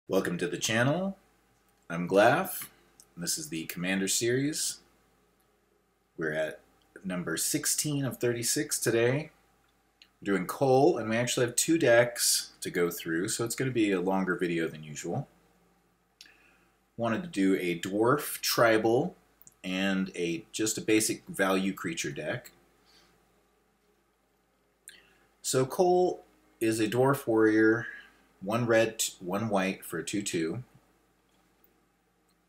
Welcome to the channel. I'm Glaff. This is the Commander series. We're at number 16 of 36 today. We're doing Koll, and we actually have two decks to go through, so it's going to be a longer video than usual. Wanted to do a dwarf tribal and just a basic value creature deck. So Koll is a dwarf warrior, one red, one white for a 2/2.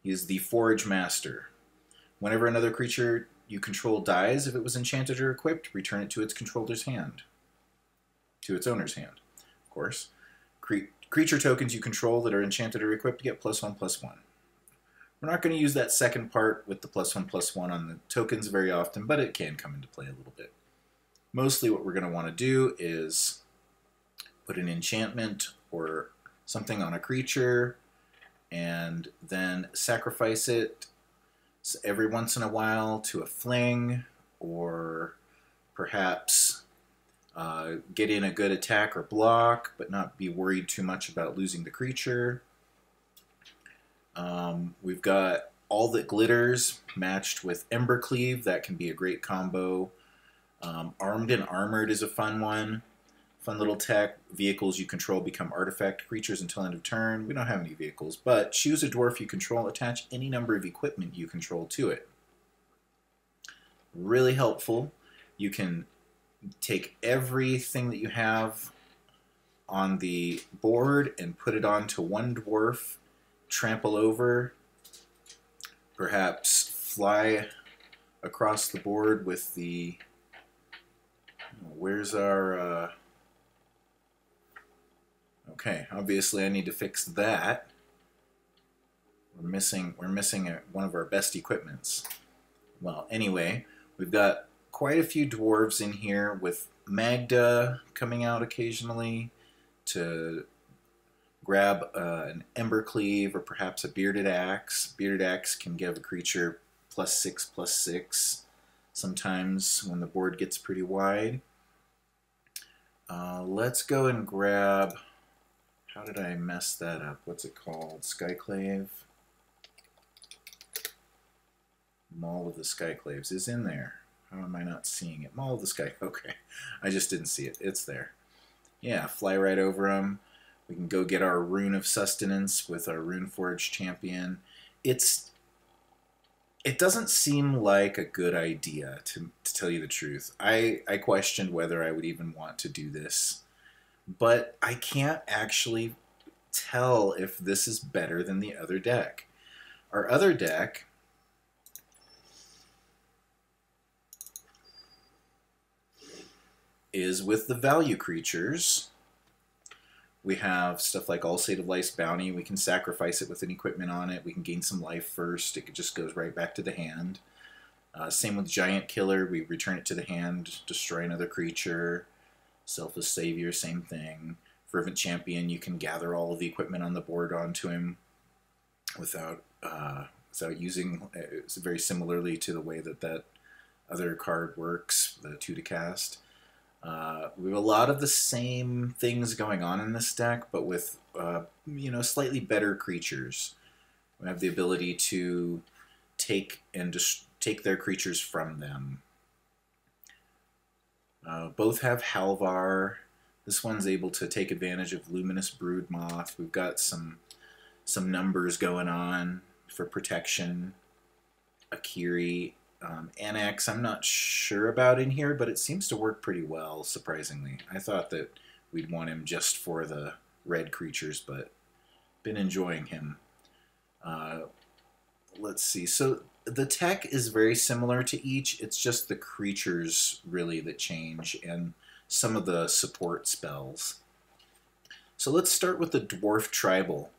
He is the Forgemaster. Whenever another creature you control dies, if it was enchanted or equipped, return it to its controller's hand. To its owner's hand, of course. Creature tokens you control that are enchanted or equipped get +1/+1. We're not going to use that second part with the +1/+1 on the tokens very often, but it can come into play a little bit. Mostly what we're going to want to do is put an enchantment or something on a creature and then sacrifice it every once in a while to a fling, or perhaps get in a good attack or block but not be worried too much about losing the creature. We've got All That Glitters matched with Embercleave. That can be a great combo. Armed and Armored is a fun one. Fun little tech. Vehicles you control become artifact creatures until end of turn. We don't have any vehicles, but choose a dwarf you control. Attach any number of equipment you control to it. Really helpful. You can take everything that you have on the board and put it onto one dwarf, trample over, perhaps fly across the board with the... Where's our... Okay, obviously I need to fix that. We're missing one of our best equipments. Well, anyway, we've got quite a few dwarves in here with Magda coming out occasionally to grab an Embercleave or perhaps a Bearded Axe. Bearded Axe can give a creature +6/+6 sometimes when the board gets pretty wide. Let's go and grab... How did I mess that up? What's it called? Skyclave? Maul of the Skyclaves is in there. How am I not seeing it? Maul of the Sky... Okay. I just didn't see it. It's there. Yeah, fly right over them. We can go get our Rune of Sustenance with our Runeforge champion. It doesn't seem like a good idea, to tell you the truth. I questioned whether I would even want to do this, but I can't actually tell if this is better than the other deck. Our other deck is with the value creatures. We have stuff like All State of Life's Bounty. We can sacrifice it with an equipment on it. We can gain some life first. It just goes right back to the hand. Same with Giant Killer. We return it to the hand, destroy another creature. Selfless Savior, same thing. Fervent Champion, you can gather all of the equipment on the board onto him without using... It's very similarly to the way that other card works, the 2 to cast. We have a lot of the same things going on in this deck, but with slightly better creatures. We have the ability to take their creatures from them. Both have Halvar. This one's able to take advantage of Luminous Broodmoth. We've got some numbers going on for protection. Akiri. Annex, I'm not sure about in here, but it seems to work pretty well, surprisingly. I thought that we'd want him just for the red creatures, but been enjoying him. Let's see. So the tech is very similar to each. It's just the creatures, really, that change, and some of the support spells. So let's start with the Dwarf Tribal,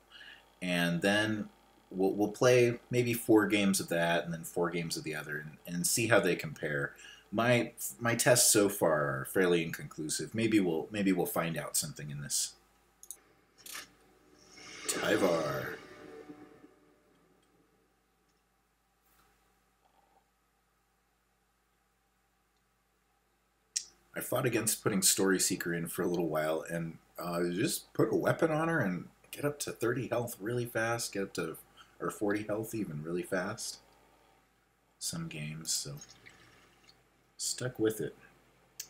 and then we'll play maybe 4 games of that and then 4 games of the other and see how they compare. My tests so far are fairly inconclusive. Maybe we'll find out something in this. Tyvar. I fought against putting Story Seeker in for a little while and just put a weapon on her and get up to 30 health really fast, get up to, or 40 health even really fast. Some games, so stuck with it.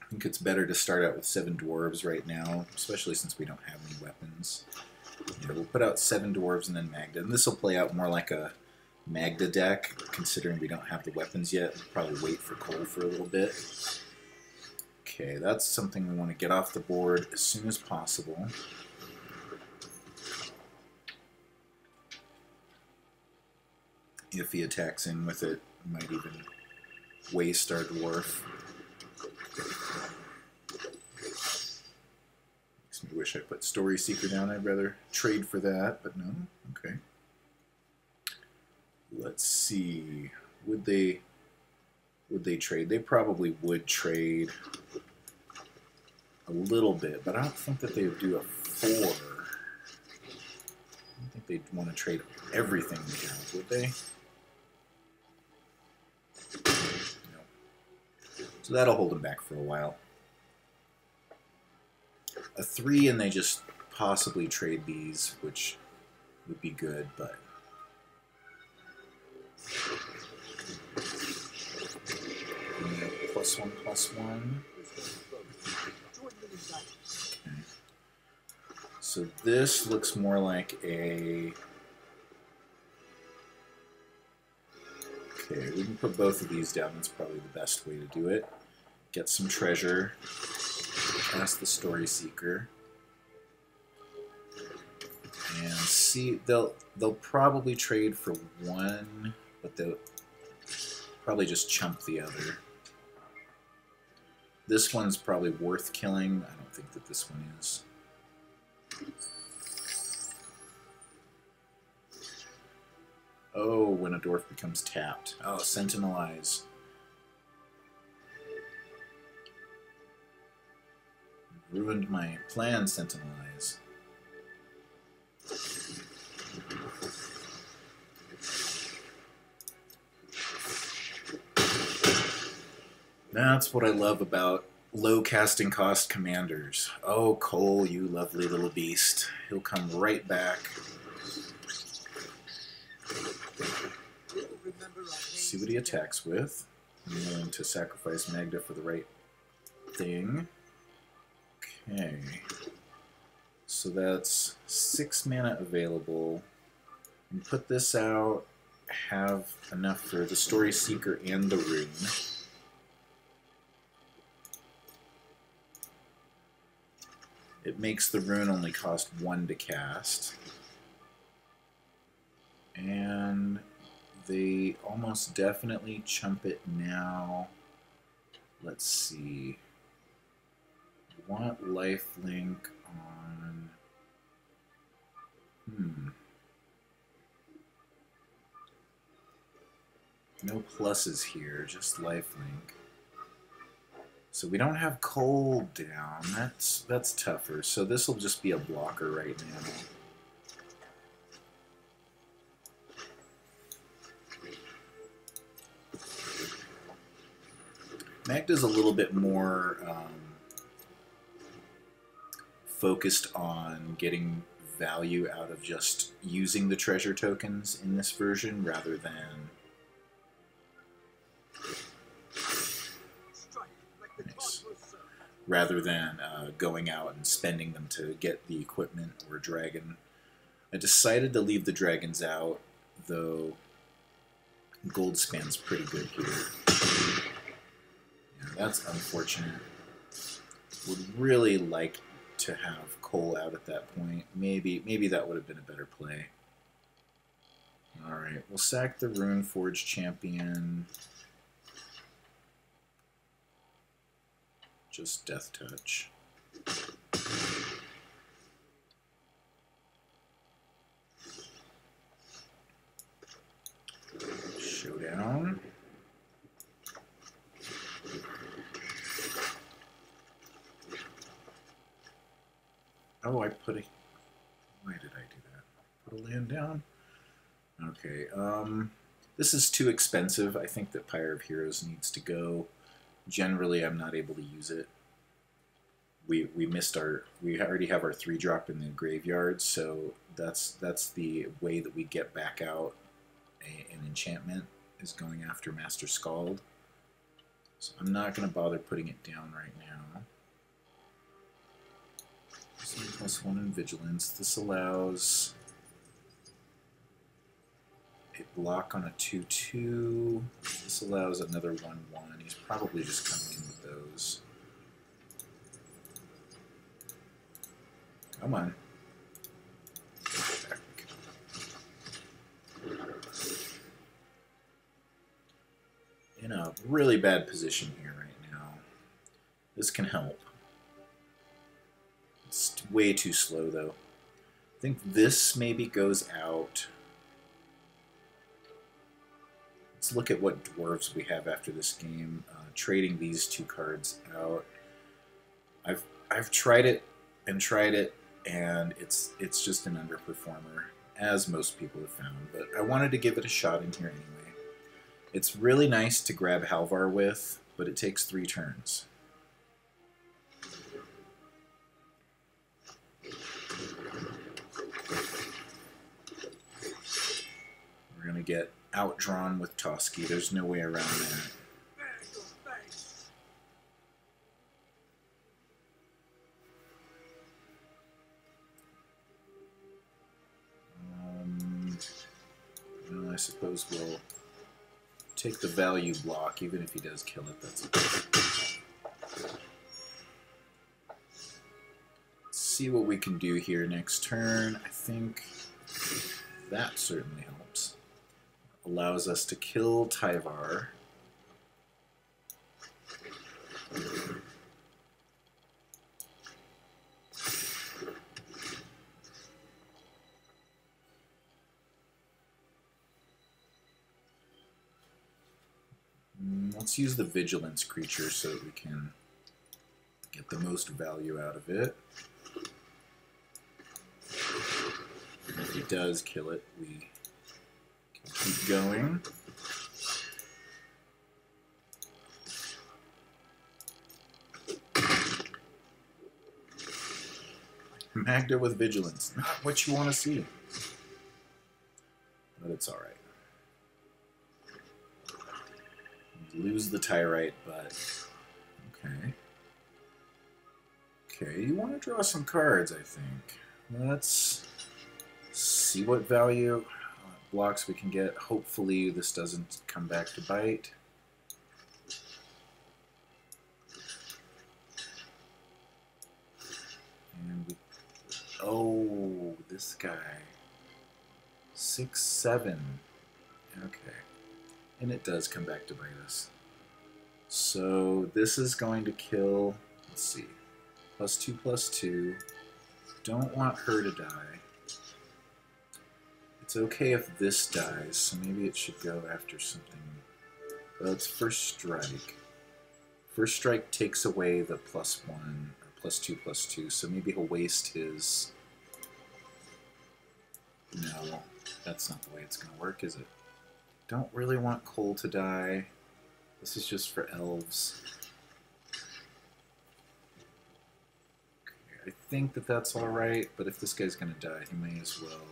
I think it's better to start out with 7 dwarves right now, especially since we don't have any weapons. Yeah, we'll put out 7 dwarves and then Magda, and this will play out more like a Magda deck, considering we don't have the weapons yet. We'll probably wait for Koll for a little bit. Okay, that's something we want to get off the board as soon as possible. If he attacks in with it, might even waste our dwarf. Makes me wish I put Story Seeker down. I'd rather trade for that, but no. Okay. Let's see. Would they trade? They probably would trade a little bit, but I don't think that they would do a 4. I don't think they'd want to trade everything we have, would they? No. So that'll hold them back for a while. A 3 and they just possibly trade these, which would be good, but +1/+1. Okay. So this looks more like a... Okay, we can put both of these down. That's probably the best way to do it. Get some treasure. Cast the Story Seeker. And see, they'll probably trade for 1, but they'll probably just chump the other. This one's probably worth killing. I don't think that this one is. Oh, when a dwarf becomes tapped. Oh, Sentinelize. Ruined my plan, Sentinelize. That's what I love about low casting cost commanders. Oh, Koll, you lovely little beast. He'll come right back. See what he attacks with. I'm willing to sacrifice Magda for the right thing. Okay. So that's 6 mana available. And put this out. Have enough for the Story Seeker and the rune. It makes the rune only cost 1 to cast. And they almost definitely chump it now. Let's see. I want lifelink on... No pluses here, just lifelink. So we don't have Koll down. That's tougher. So this will just be a blocker right now. Magda's a little bit more focused on getting value out of just using the treasure tokens in this version rather than... Nice. Rather than going out and spending them to get the equipment or dragon. I decided to leave the dragons out, though Goldspan's pretty good here. Yeah, that's unfortunate. Would really like to have Koll out at that point. Maybe that would have been a better play. Alright, we'll sack the Runeforge champion. Just Death Touch. Showdown. Oh, I put a... Why did I do that? Put a land down? Okay, this is too expensive. I think that Pyre of Heroes needs to go. Generally, I'm not able to use it. we missed our, we already have our 3-drop in the graveyard, so that's the way that we get back out an enchantment, is going after Master Skald. So I'm not going to bother putting it down right now. So +1 in Vigilance. This allows a block on a 2/2. This allows another 1/1. He's probably just coming in with those. Come on. In a really bad position here right now. This can help. It's way too slow, though. I think this maybe goes out. Let's look at what dwarves we have after this game. Trading these 2 cards out. I've tried it, and it's just an underperformer, as most people have found. But I wanted to give it a shot in here anyway. It's really nice to grab Halvar with, but it takes 3 turns. We're going to get outdrawn with Toski. There's no way around that. Well, I suppose we'll take the value block, even if he does kill it. That's okay. Let's see what we can do here next turn. I think that certainly helps. Allows us to kill Tyvar. Let's use the Vigilance creature so that we can get the most value out of it. And if he does kill it, we can keep going. Magda with Vigilance. Not what you want to see. But it's alright. Lose the Tyrite, but okay. Okay, you want to draw some cards, I think. Let's see what value blocks we can get. Hopefully this doesn't come back to bite. And we, oh, this guy. 6/7. Okay. And it does come back to bite us. So this is going to kill, let's see, +2/+2. Don't want her to die. It's okay if this dies, so maybe it should go after something. Well, it's First Strike. First Strike takes away the +1, or +2/+2, so maybe he'll waste his... No, that's not the way it's going to work, is it? Don't really want Koll to die. This is just for elves. Okay, I think that that's alright, but if this guy's going to die, he may as well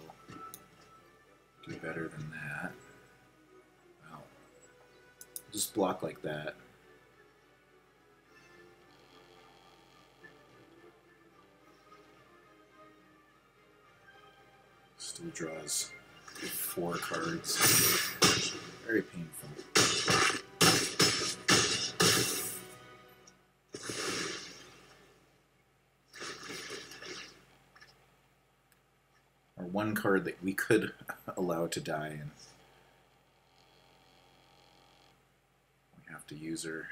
do better than that. Well, just block like that. Still draws 4 cards. Very painful. Or 1 card that we could allow to die, and we have to use her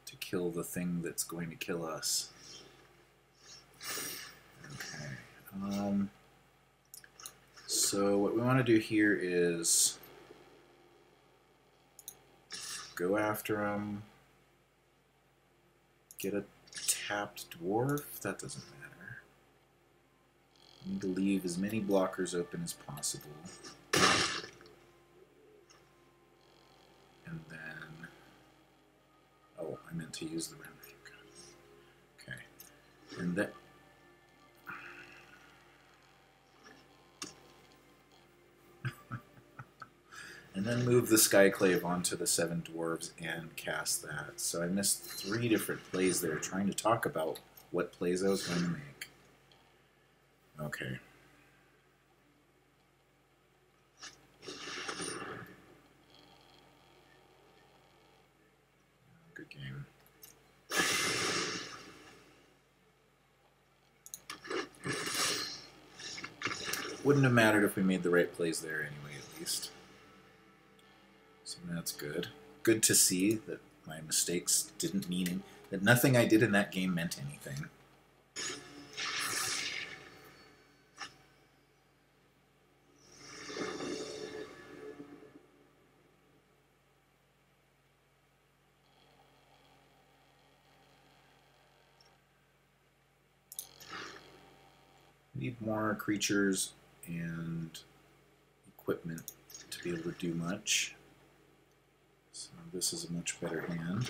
to kill the thing that's going to kill us. Okay. So what we want to do here is go after him, get a tapped dwarf. That doesn't matter. We need to leave as many blockers open as possible. And then, oh, I meant to use the round. Okay. And that. And then move the Skyclave onto the 7 dwarves and cast that. So I missed 3 different plays there, trying to talk about what plays I was going to make. Okay. Good game. Wouldn't have mattered if we made the right plays there anyway, at least. So that's good. Good to see that my mistakes didn't mean that nothing I did in that game meant anything. Need more creatures and equipment to be able to do much. So this is a much better hand.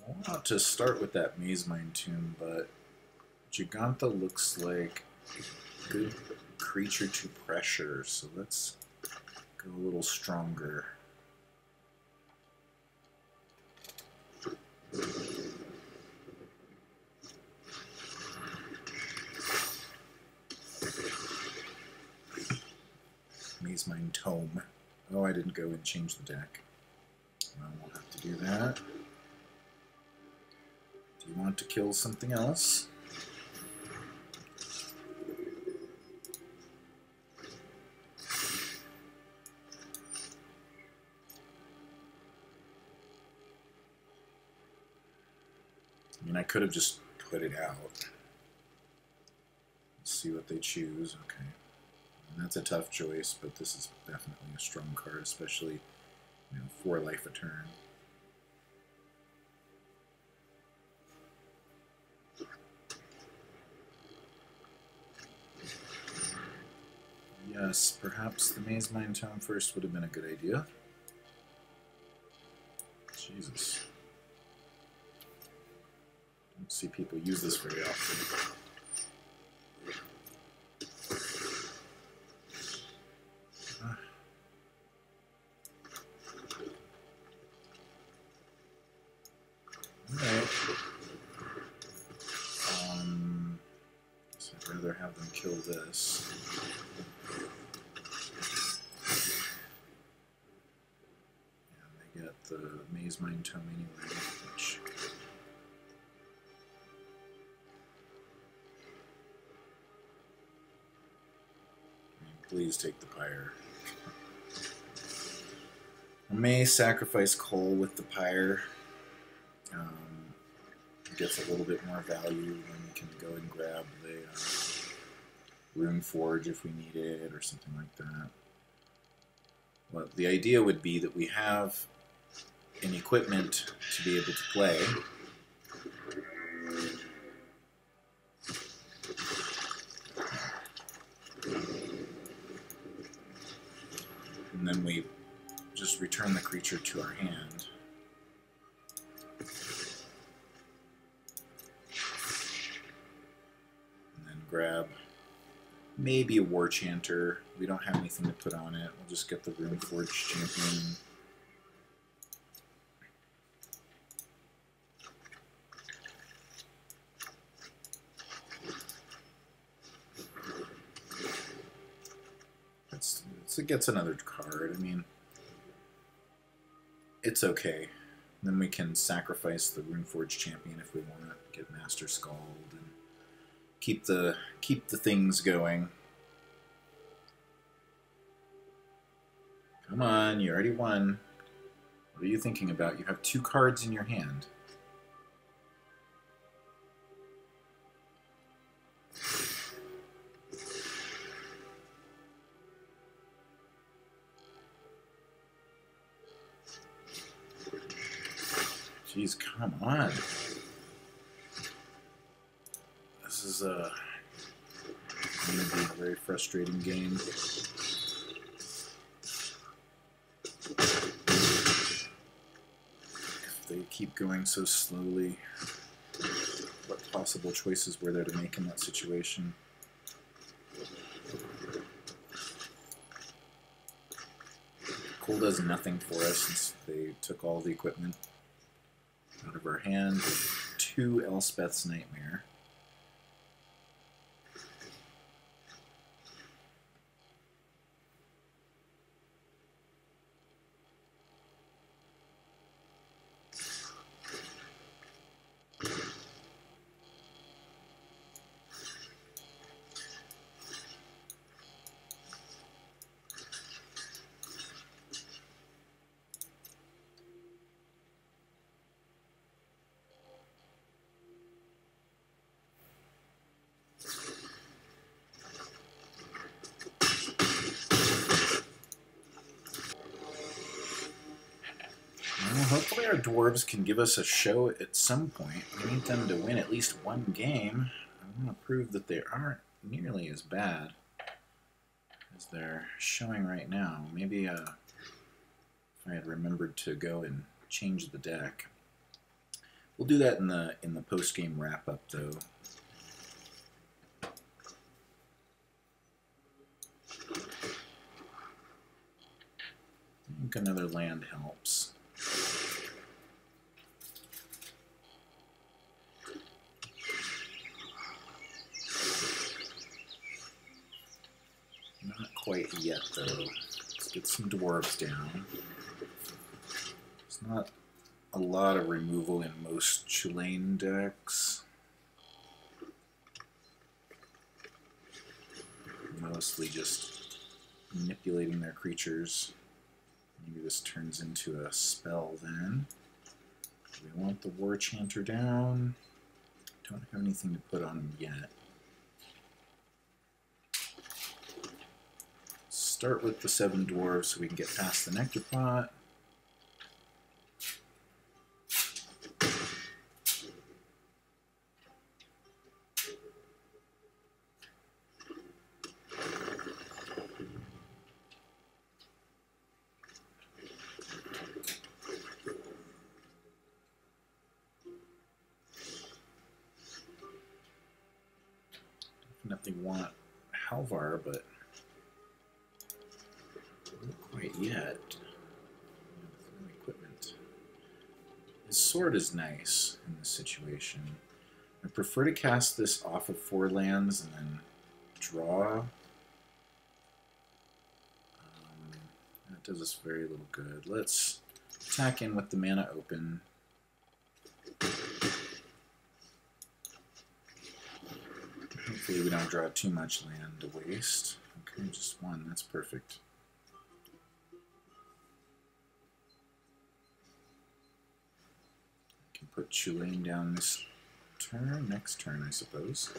I want to start with that Maze Mine Tomb, but Giganta looks like a good creature to pressure, so let's go a little stronger. Maze Mine Tome. Oh, I didn't go and change the deck. Well, we'll have to do that. Do you want to kill something else? I mean, I could have just put it out. Let's see what they choose. Okay. And that's a tough choice, but this is definitely a strong card, especially, 4 life a turn. Yes, perhaps the Maze Mine Tome first would have been a good idea. Jesus. Don't see people use this very often. Alright. So I'd rather have them kill this. The Maze Mine Tome anyway, which please take the pyre. I may sacrifice Koll with the pyre. Gets a little bit more value, then we can go and grab the Rune Forge if we need it, or something like that. Well, the idea would be that we have an equipment to be able to play. And then we just return the creature to our hand. And then grab maybe a War Chanter. We don't have anything to put on it. We'll just get the Rune Forge Champion. It gets another card. I mean, it's okay. Then we can sacrifice the Runeforge Champion if we want. Get Master Scald and keep the things going. Come on, you already won. What are you thinking about? You have 2 cards in your hand. Jeez, come on. This is going to be a very frustrating game. If they keep going so slowly, what possible choices were there to make in that situation? Koll does nothing for us since they took all the equipment out of our hand. 2 Elspeth's Nightmare. Well, hopefully our dwarves can give us a show at some point. We need them to win at least one game. I want to prove that they aren't nearly as bad as they're showing right now. Maybe if I had remembered to go and change the deck. We'll do that in the post-game wrap-up, though. I think another land helps. Not quite yet, though. Let's get some dwarves down. It's not a lot of removal in most Killin decks. Mostly just manipulating their creatures. Maybe this turns into a spell then. We want the War Chanter down. Don't have anything to put on him yet. Start with the 7 dwarves so we can get past the Nectar Pot. Definitely want Halvar, but not quite yet. No equipment. His sword is nice in this situation. I prefer to cast this off of 4 lands and then draw. That does us very little good. Let's attack in with the mana open. Hopefully we don't draw too much land to waste. Okay, just 1. That's perfect. I can put Killin down this turn, next turn, I suppose.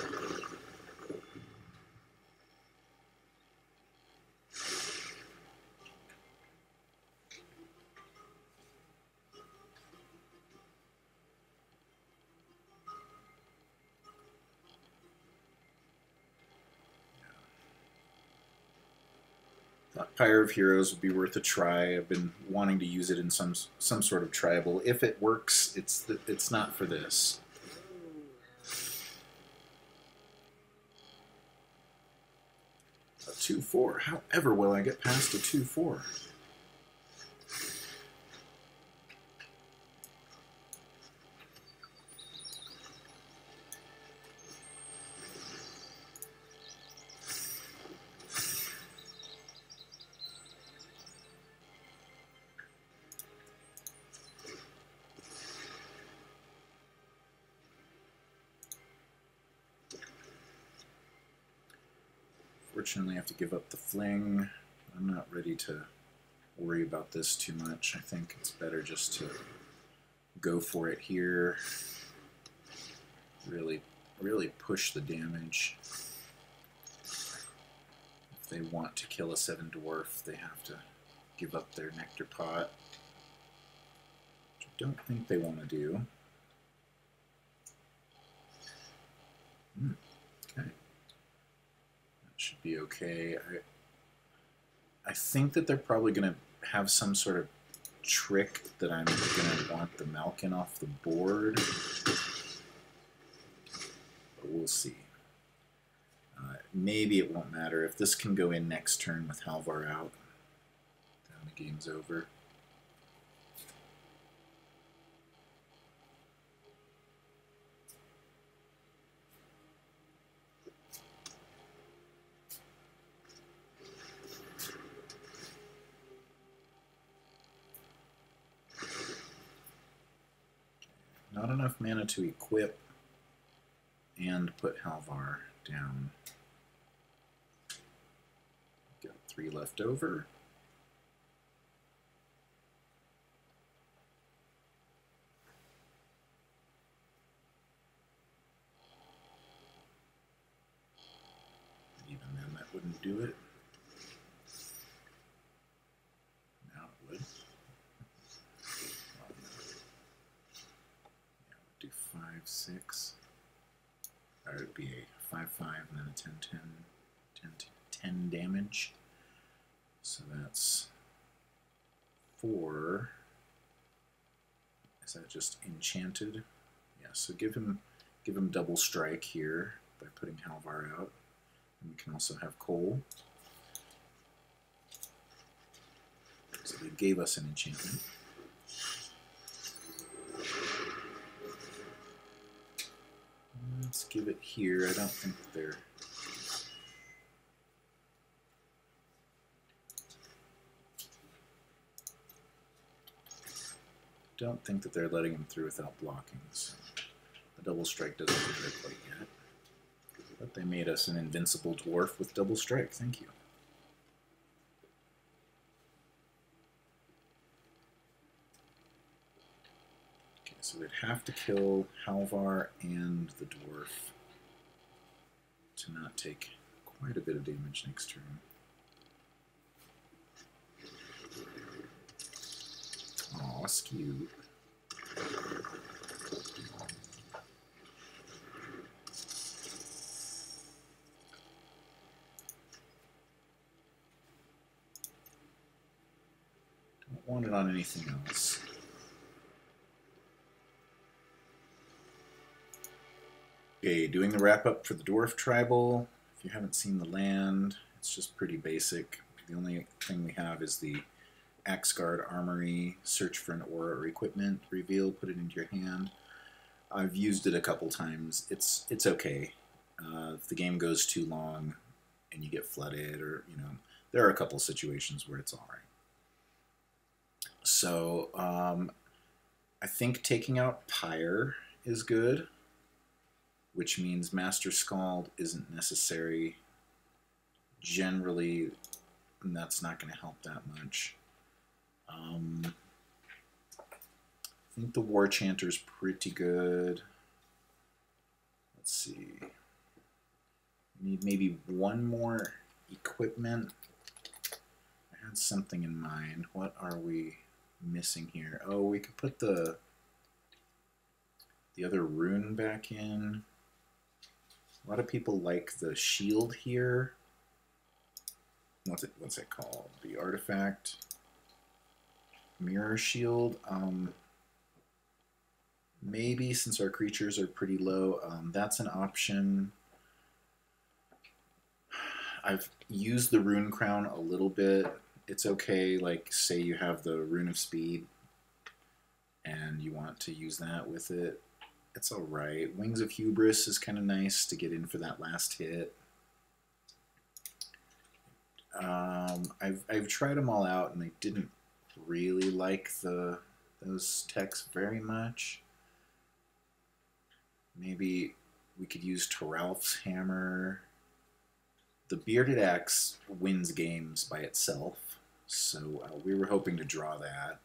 Thought Pyre of Heroes would be worth a try. I've been wanting to use it in some sort of tribal. If it works, it's not for this. A 2/4. However will I get past a 2/4? Fortunately, I have to give up the fling. I'm not ready to worry about this too much. I think it's better just to go for it here. Really push the damage. If they want to kill a 7 dwarf, they have to give up their Nectar Pot, which don't think they want to do. Okay. That should be okay. I think that they're probably going to have some sort of trick that I'm going to want the Malkin off the board. But we'll see. Maybe it won't matter. If this can go in next turn with Halvar out, then the game's over. Not enough mana to equip and put Halvar down. Got 3 left over. Even then, that wouldn't do it. Now it would. Yeah, do 5, 6. Or it would be a 5, 5, and then a 10, 10, 10, 10 damage. So that's 4. Is that just enchanted? Yeah, so give him double strike here by putting Halvar out. And we can also have Koll. So they gave us an enchantment. Let's give it here. I don't think they're... don't think that they're letting him through without blocking. So the double strike doesn't matter quite yet. But they made us an invincible dwarf with double strike. Thank you. Okay, so they'd have to kill Halvar and the dwarf to not take quite a bit of damage next turn. Aw, skew. Don't want it on anything else. Okay, doing the wrap-up for the Dwarf Tribal. If you haven't seen the land, it's just pretty basic. The only thing we have is the Axeguard Armory, search for an aura or equipment, reveal, put it into your hand. I've used it a couple times. It's okay. If the game goes too long and you get flooded, or there are a couple situations where it's all right. So I think taking out Pyre is good, which means Master Scald isn't necessary. Generally, that's not going to help that much. I think the War Chanter's pretty good. Let's see. We need maybe one more equipment. I had something in mind. What are we missing here? Oh, we could put the other rune back in. A lot of people like the shield here. What's it called? The artifact mirror shield. Maybe since our creatures are pretty low, that's an option. I've used the rune crown a little bit. It's okay, like say you have the rune of speed and you want to use that with it. It's alright. Wings of Hubris is kind of nice to get in for that last hit. I've tried them all out and I didn't really like those techs very much. Maybe we could use Toralf's Hammer. The Bearded Axe wins games by itself, so we were hoping to draw that.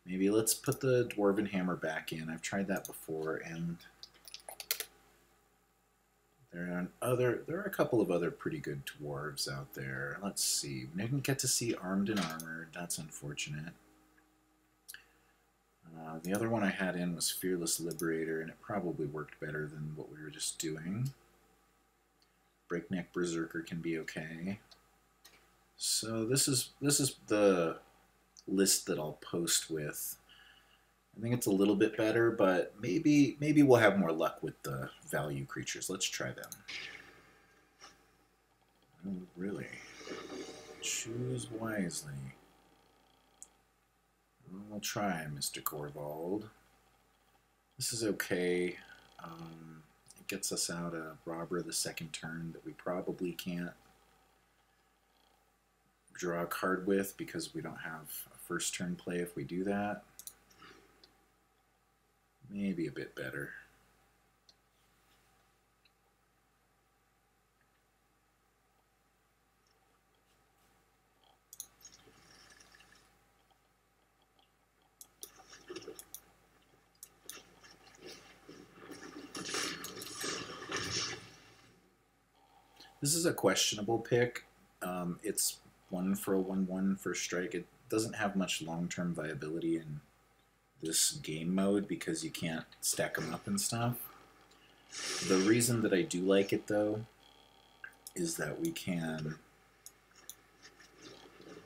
Maybe let's put the Dwarven Hammer back in. I've tried that before, and there are a couple of other pretty good dwarves out there. Let's see. We didn't get to see Armed and Armored. That's unfortunate. The other one I had in was Fearless Liberator, and it probably worked better than what we were just doing. Breakneck Berserker can be okay. So this is the list that I'll post with. I think it's a little bit better, but maybe we'll have more luck with the value creatures. Let's try them. Oh, really? Choose wisely. We'll try, Mr. Corvald. This is okay. It gets us out a robber the second turn that we probably can't draw a card with because we don't have a first turn play if we do that. Maybe a bit better. This is a questionable pick. It's 1 for a 1/1 for strike. It doesn't have much long-term viability in this game mode because you can't stack them up and stuff. The reason that I do like it, though, is that we can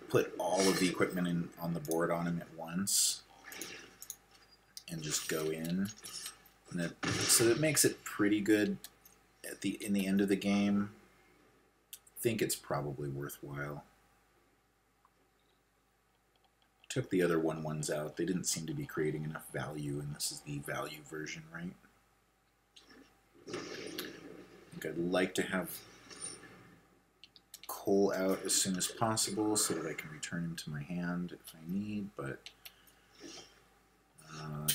put all of the equipment on the board on him at once and just go in. And so it makes it pretty good in the end of the game. I think it's probably worthwhile. Took the other 1/1s out. They didn't seem to be creating enough value, and this is the value version, right? I think I'd like to have Koll out as soon as possible so that I can return him to my hand if I need, but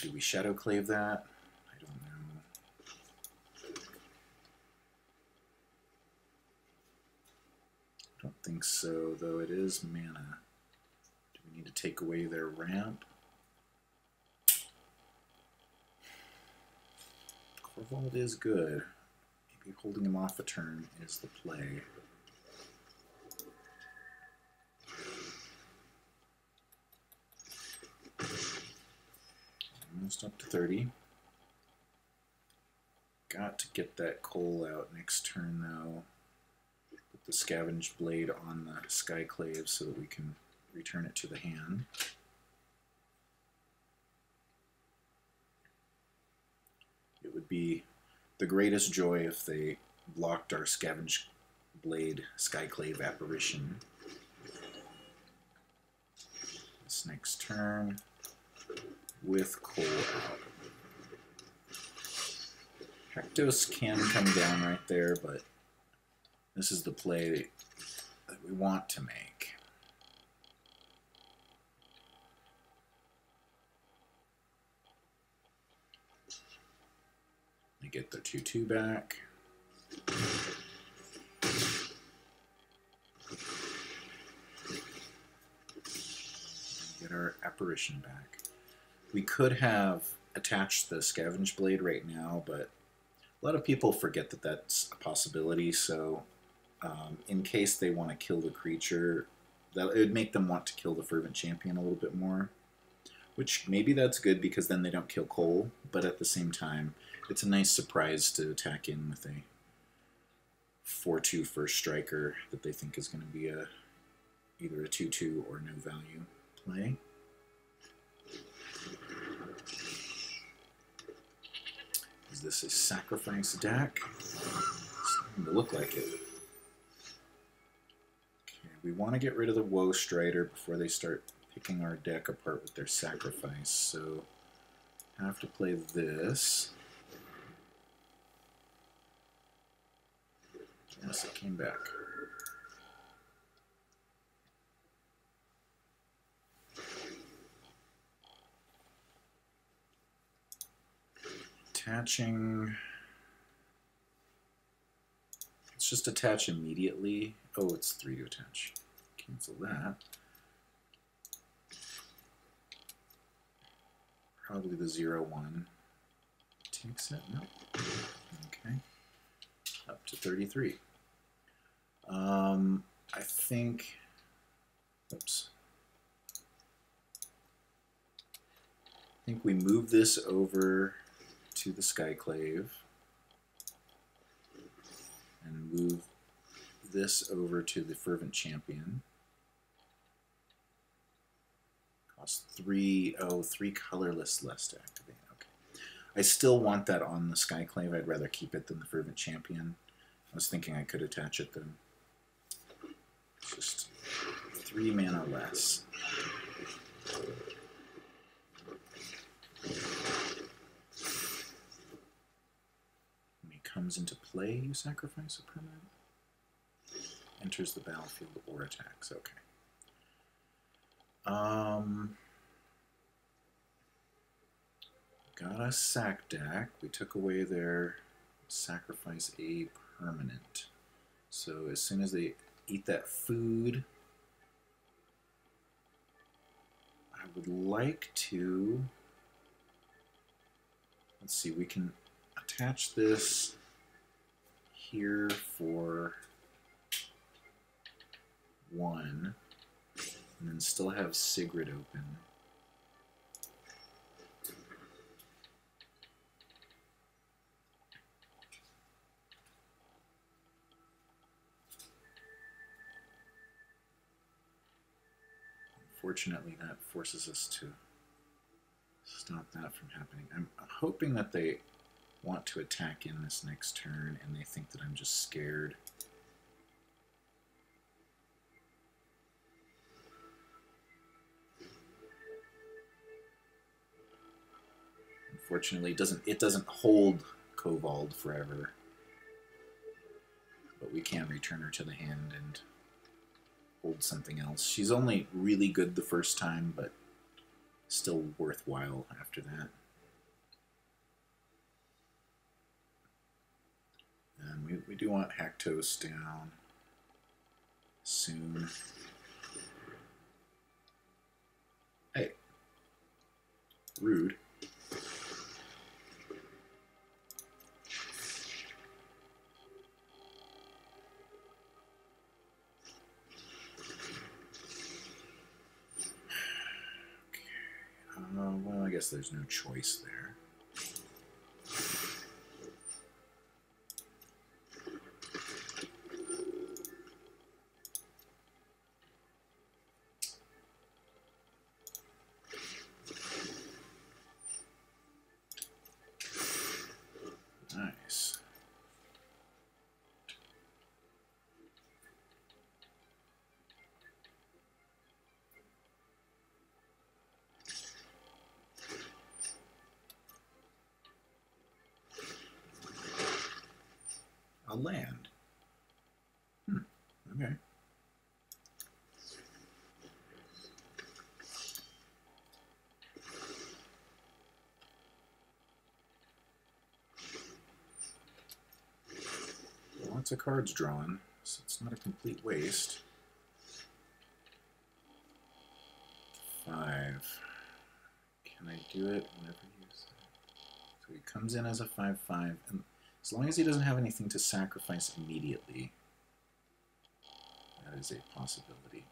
do we Shadow Clave that? I don't know. I don't think so, though it is mana. Do we need to take away their ramp? Corvald is good. Maybe holding him off a turn is the play. Almost up to 30. Got to get that Koll out next turn, though. Put the Scavenge Blade on the Skyclave so that we can return it to the hand. It would be the greatest joy if they blocked our Scavenge Blade Skyclave Apparition. This next turn with Koll out. Hectos can come down right there, but this is the play that we want to make. They get their 2/2 back. Get our apparition back. We could have attached the Scavenge Blade right now, but a lot of people forget that that's a possibility, so in case they want to kill the creature, it would make them want to kill the Fervent Champion a little bit more, which maybe that's good because then they don't kill Koll, but at the same time, it's a nice surprise to attack in with a 4/2 first striker that they think is going to be either a 2/2 or no value play. Is this a sacrifice deck? It's starting to look like it. Okay, we want to get rid of the Woe Strider before they start picking our deck apart with their sacrifice, so I have to play this. Yes, it came back. Attaching. Let's just attach immediately. Oh, it's 3 to attach. Cancel that. Probably the 0/1 takes it. No. Okay. Up to 33. I think. Oops. I think we move this over to the Skyclave and move this over to the Fervent Champion. Cost 3, oh, 3 colorless less to activate. Okay. I still want that on the Skyclave. I'd rather keep it than the Fervent Champion. I was thinking I could attach it though. Just 3 mana less. When he comes into play, you sacrifice a permanent. Enters the battlefield or attacks. Okay. Got a sack deck. We took away their sacrifice a permanent. So as soon as they eat that food, I would like to, let's see, we can attach this here for 1 and then still have Sigrid open. Unfortunately, that forces us to stop that from happening. I'm hoping that they want to attack in this next turn and they think that I'm just scared. Unfortunately, it doesn't hold Kobold forever, but we can return her to the hand and hold something else. She's only really good the first time, but still worthwhile after that. And we do want Haktos down soon. Hey. Rude. Well, I guess there's no choice there. Nice. A land. Okay. Lots of cards drawn, so it's not a complete waste. 5. Can I do it whenever you say? So he comes in as a 5/5, and as long as he doesn't have anything to sacrifice immediately, that is a possibility.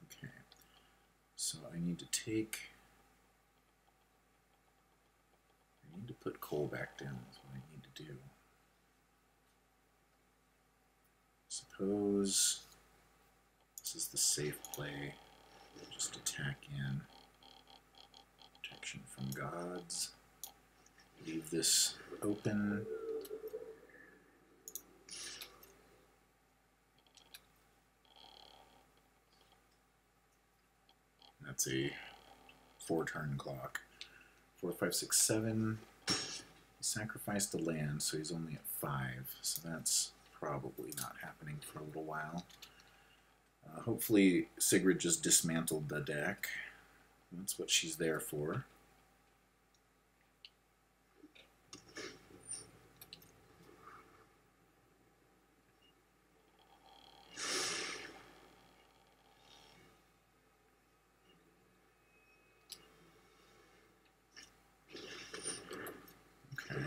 Okay. So I need to put Koll back down, is what I need to do. Suppose this is the safe play. Just attack in. Protection from gods. Leave this open. That's a 4-turn clock. 4, 5, 6, 7. He sacrificed the land, so he's only at 5. So that's probably not happening for a little while. Hopefully Sigrid just dismantled the deck. That's what she's there for. Okay.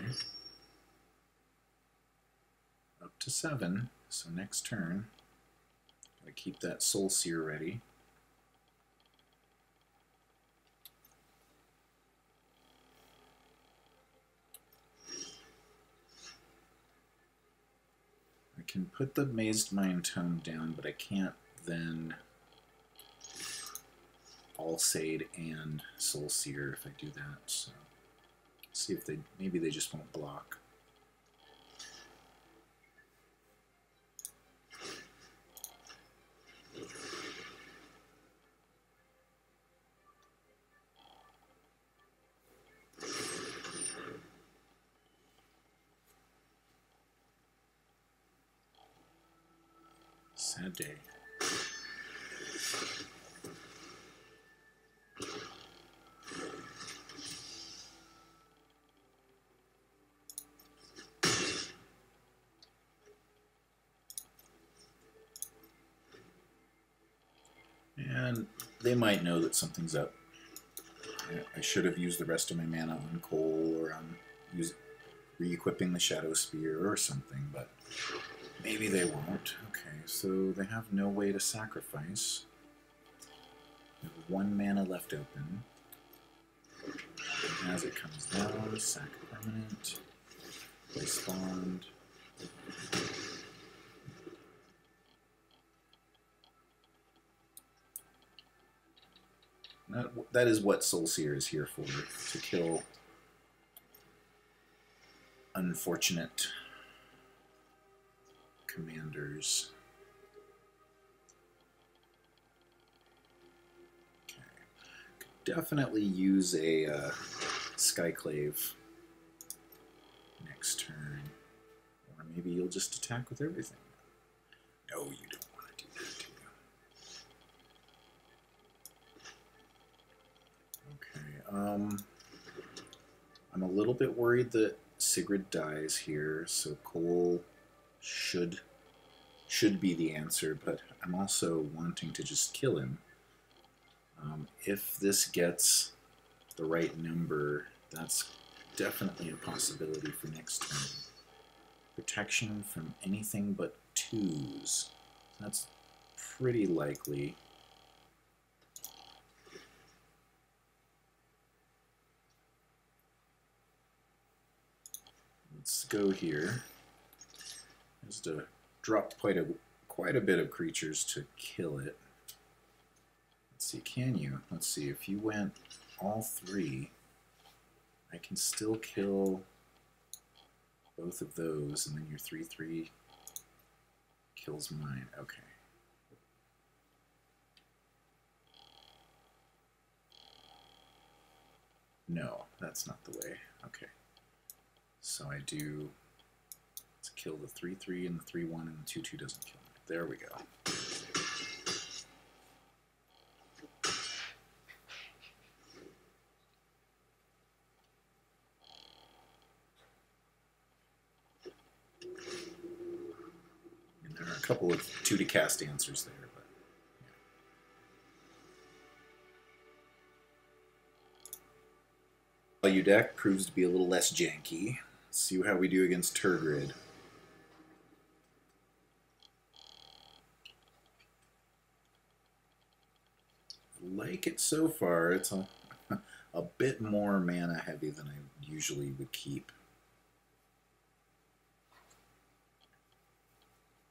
Up to 7, so next turn. I keep that Soul Seer ready. can put the Mazed Mind Tome down, but I can't then Alseid and Soul Seer if I do that. So see if they, maybe they just won't block. Sad day. And they might know that something's up. I should have used the rest of my mana on Koll or on re-equipping the Shadow Spear or something, but maybe they won't. Okay, so they have no way to sacrifice. They have 1 mana left open. And as it comes down, sack permanent, respond. That is what Soul Seer is here for, to kill unfortunate commanders. Okay. Could definitely use a Skyclave next turn. Or maybe you'll just attack with everything. No, you don't want to do that, do you? Okay, I'm a little bit worried that Sigrid dies here, so Koll should be the answer, but I'm also wanting to just kill him. If this gets the right number, that's definitely a possibility for next turn. Protection from anything but 2s. That's pretty likely. Let's go here. Just to drop quite a bit of creatures to kill it. Let's see, can you? Let's see, if you went all 3, I can still kill both of those, and then your 3/3 kills mine. Okay. No, that's not the way. Okay. So I do, let's kill the 3/3 and the 3/1, and the 2/2 doesn't kill me. There we go. And there are a couple of 2 to cast answers there, but yeah. Value deck proves to be a little less janky. Let's see how we do against Turgid. Like it so far. It's a bit more mana heavy than I usually would keep.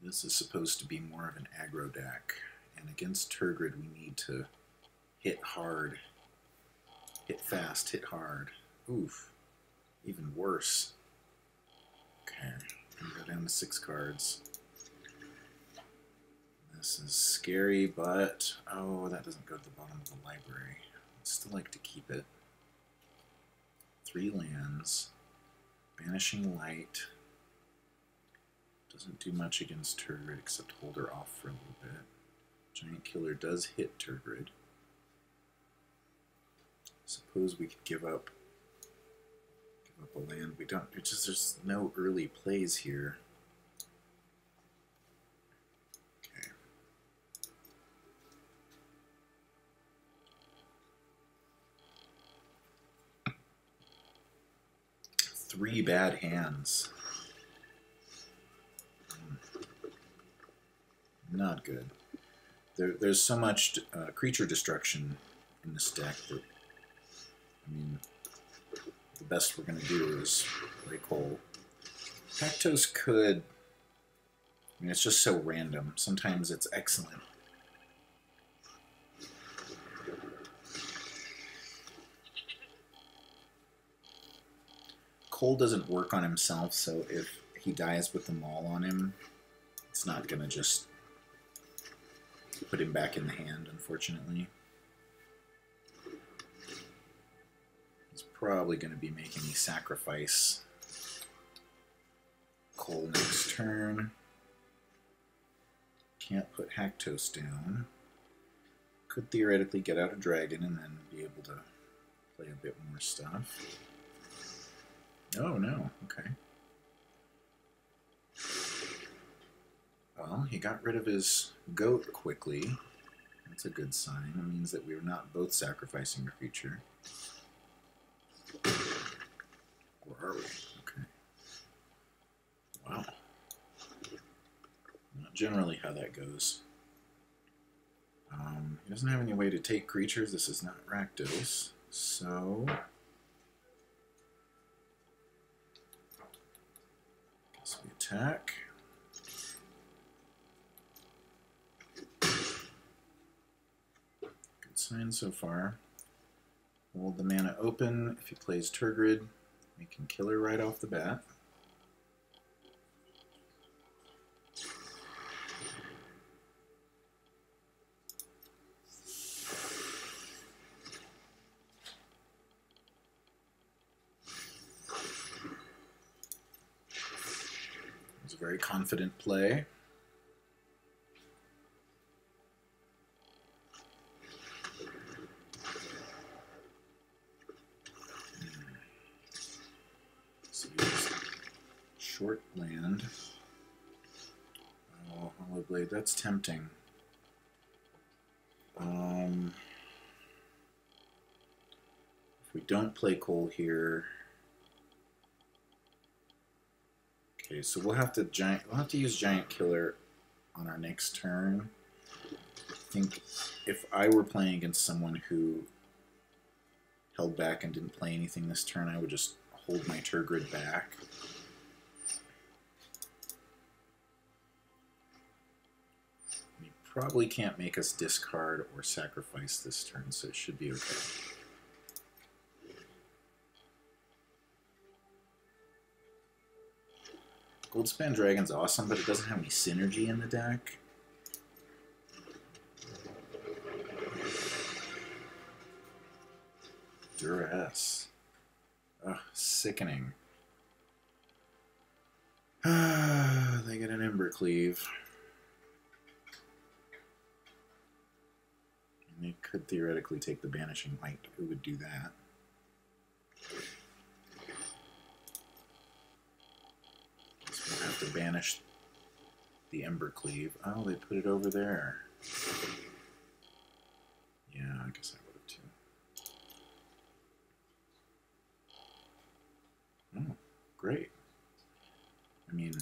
This is supposed to be more of an aggro deck, and against Turgid we need to hit hard, hit fast, hit hard. Oof, even worse. Okay, I'm gonna go down to 6 cards. This is scary, but oh, that doesn't go to the bottom of the library. I'd still like to keep it. 3 lands, Banishing Light. Doesn't do much against Turgid except hold her off for a little bit. Giant Killer does hit Turgid. Suppose we could give up a land. We don't. It's just there's no early plays here. Okay. 3 bad hands. Not good. There's so much creature destruction in this deck that, I mean, the best we're going to do is play Koll. Pactos could mean, it's just so random. Sometimes it's excellent. Koll doesn't work on himself, so if he dies with the maul on him, it's not going to just put him back in the hand, unfortunately. He's probably going to be making me sacrifice Koll next turn. Can't put Hacktoast down. Could theoretically get out a dragon and then be able to play a bit more stuff. Oh no, okay. Well, he got rid of his goat quickly. That's a good sign. It means that we were not both sacrificing a creature. Or are we? Okay. Wow. Not generally how that goes. He doesn't have any way to take creatures. This is not Rakdos. So... guess we attack. Good sign so far. Hold the mana open. If he plays Turgid, we can kill her right off the bat. It's a very confident play. Short land. Oh, Hollow Blade, that's tempting. If we don't play Koll here, okay, so we'll have to use Giant Killer on our next turn. I think if I were playing against someone who held back and didn't play anything this turn, I would just hold my Turgid back. He probably can't make us discard or sacrifice this turn, so it should be okay. Goldspan Dragon's awesome, but it doesn't have any synergy in the deck. Duress. Ugh, sickening. They get an Embercleave. And they could theoretically take the Banishing Light. Who would do that? Guess we'll have to banish the Embercleave. Oh, they put it over there. Yeah, I guess I would have too. Oh, great. I mean,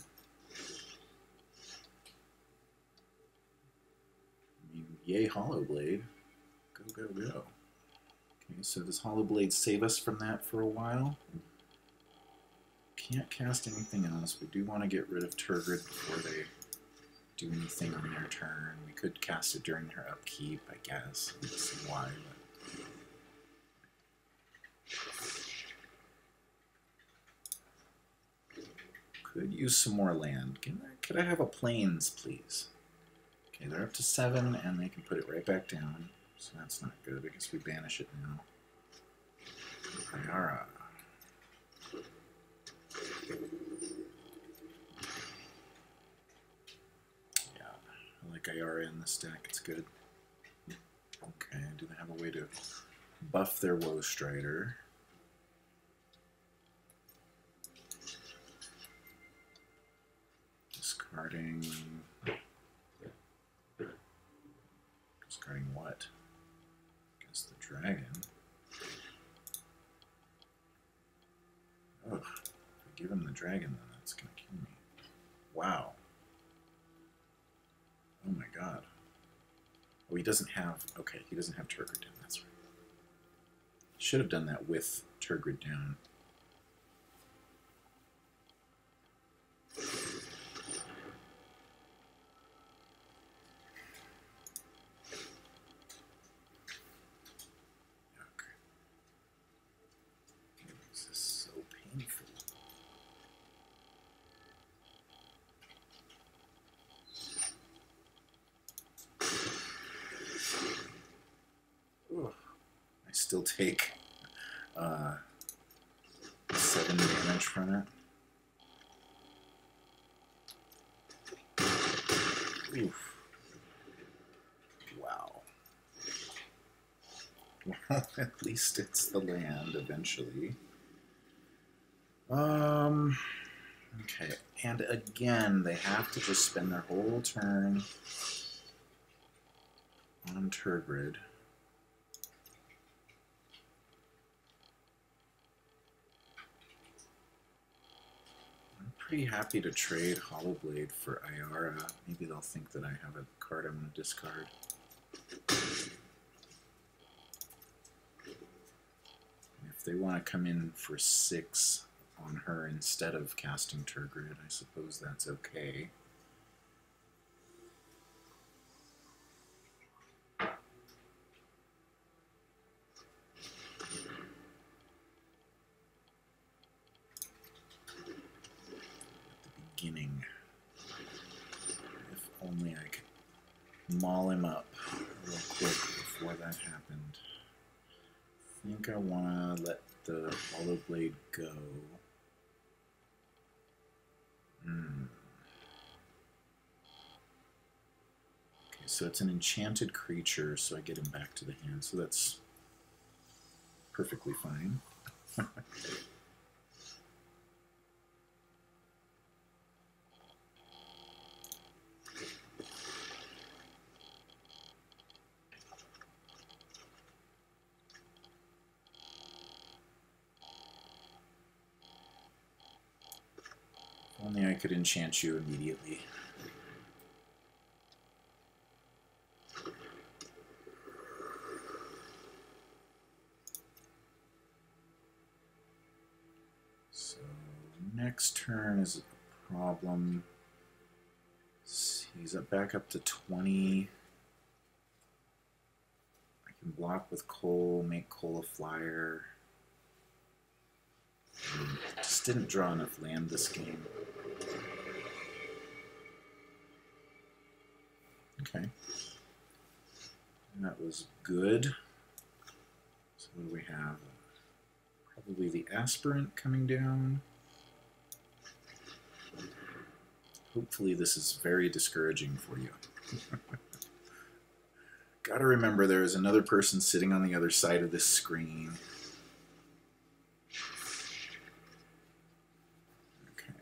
yay Hollow Blade. Go, go, go. Okay, so does Hollow Blade save us from that for a while? Can't cast anything else. We do want to get rid of Turgid before they do anything on their turn. We could cast it during their upkeep, I guess. Let's see why. Could use some more land. Could I have a plains, please? Okay, they're up to 7, and they can put it right back down. So that's not good. I guess we banish it now. Ayara. Yeah, I like Ayara in this deck. It's good. Okay, do they have a way to buff their Woe Strider? Discarding what? I guess the dragon. Ugh. If I give him the dragon, then that's gonna kill me. Wow. Oh my god. Oh, he doesn't have... okay, he doesn't have Turgid down, that's right. Should have done that with Turgid down. still take 7 damage from it. Oof. Wow. Well, at least it's the land eventually. Okay, and again, they have to just spend their whole turn on Turgid. I'm pretty happy to trade Hollowblade for Ayara. Maybe they'll think that I have a card I'm going to discard. If they want to come in for 6 on her instead of casting Turgid, I suppose that's okay. Beginning. If only I could maul him up real quick before that happened. I think I want to let the Hollowblade go. Okay, so it's an enchanted creature, so I get him back to the hand, so that's perfectly fine. Only I could enchant you immediately. So next turn is a problem. He's back up to 20. I can block with Koll, make Koll a flyer. Just didn't draw enough land this game. Okay. And that was good. So what do we have? Probably the Aspirant coming down. Hopefully this is very discouraging for you. Gotta remember there is another person sitting on the other side of this screen. Okay.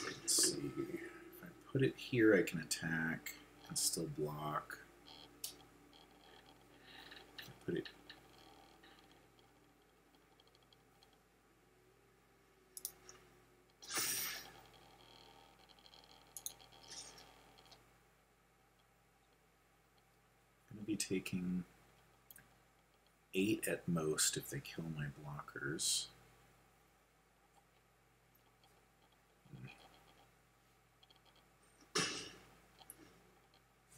Let's see. If I put it here, I can attack and still block. If I put it be taking 8 at most if they kill my blockers.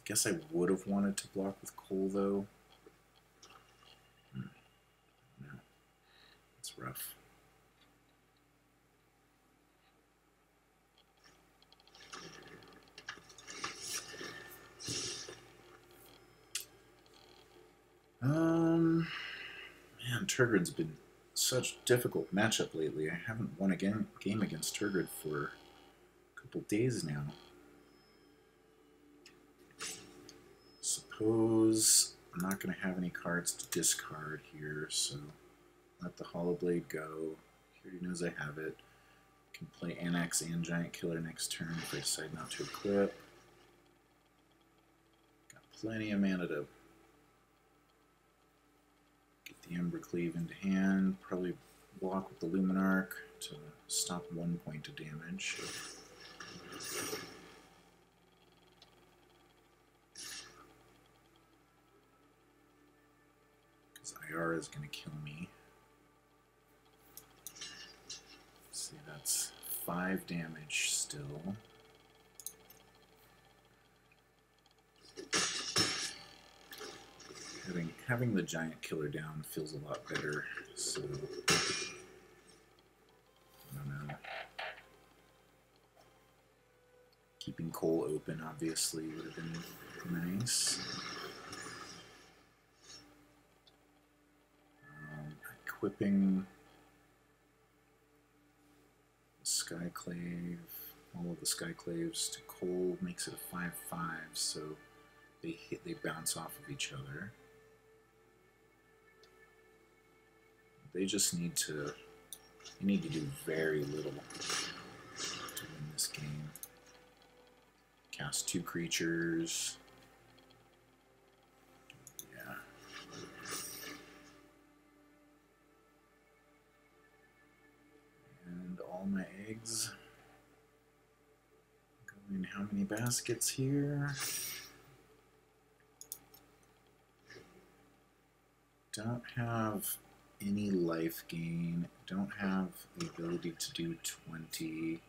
Guess I would have wanted to block with Koll though. No, it's rough. Man, Turgid's been such a difficult matchup lately. I haven't won a game against Turgid for a couple days now. Suppose I'm not going to have any cards to discard here, so let the Hollowblade go. He already knows I have it. Can play Annex and Giant Killer next turn if I decide not to equip. Got plenty of mana to the Embercleave into hand, probably block with the Luminarch to stop 1 point of damage. Because Ayara is going to kill me. Let's see, that's 5 damage still. Having the Giant Killer down feels a lot better, so I don't know. Keeping Koll open, obviously, would have been nice. Equipping the Skyclave, all of the Skyclaves to Koll makes it a 5/5, so they bounce off of each other. They just need to do very little to win this game. Cast 2 creatures. Yeah. And all my eggs go in how many baskets here? Don't have any life gain. Don't have the ability to do 20.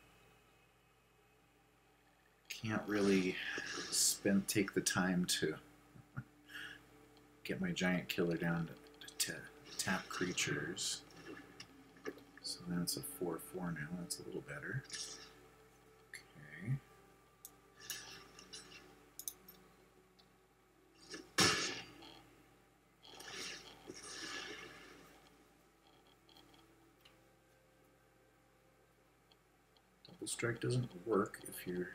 Can't really take the time to get my giant killer down to tap creatures. So that's a 4/4 now. That's a little better. Okay. Double strike doesn't work if your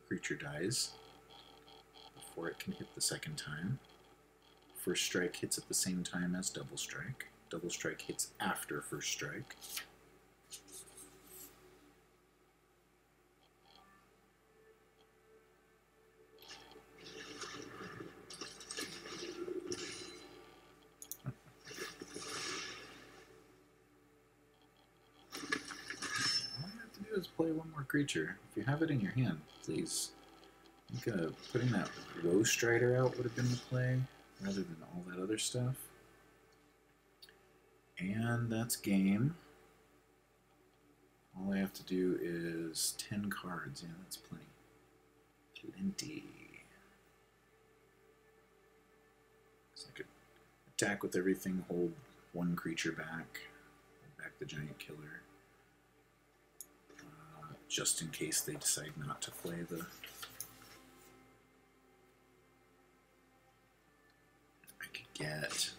creature dies before it can hit the second time. First strike hits at the same time as double strike. Double strike hits after first strike. Play one more creature. If you have it in your hand, please. I think putting that Woe Strider out would have been the play, rather than all that other stuff. And that's game. All I have to do is 10 cards. Yeah, that's plenty. Plenty. So I could attack with everything, hold 1 creature back, hold back the giant killer. Just in case they decide not to play the... I could get...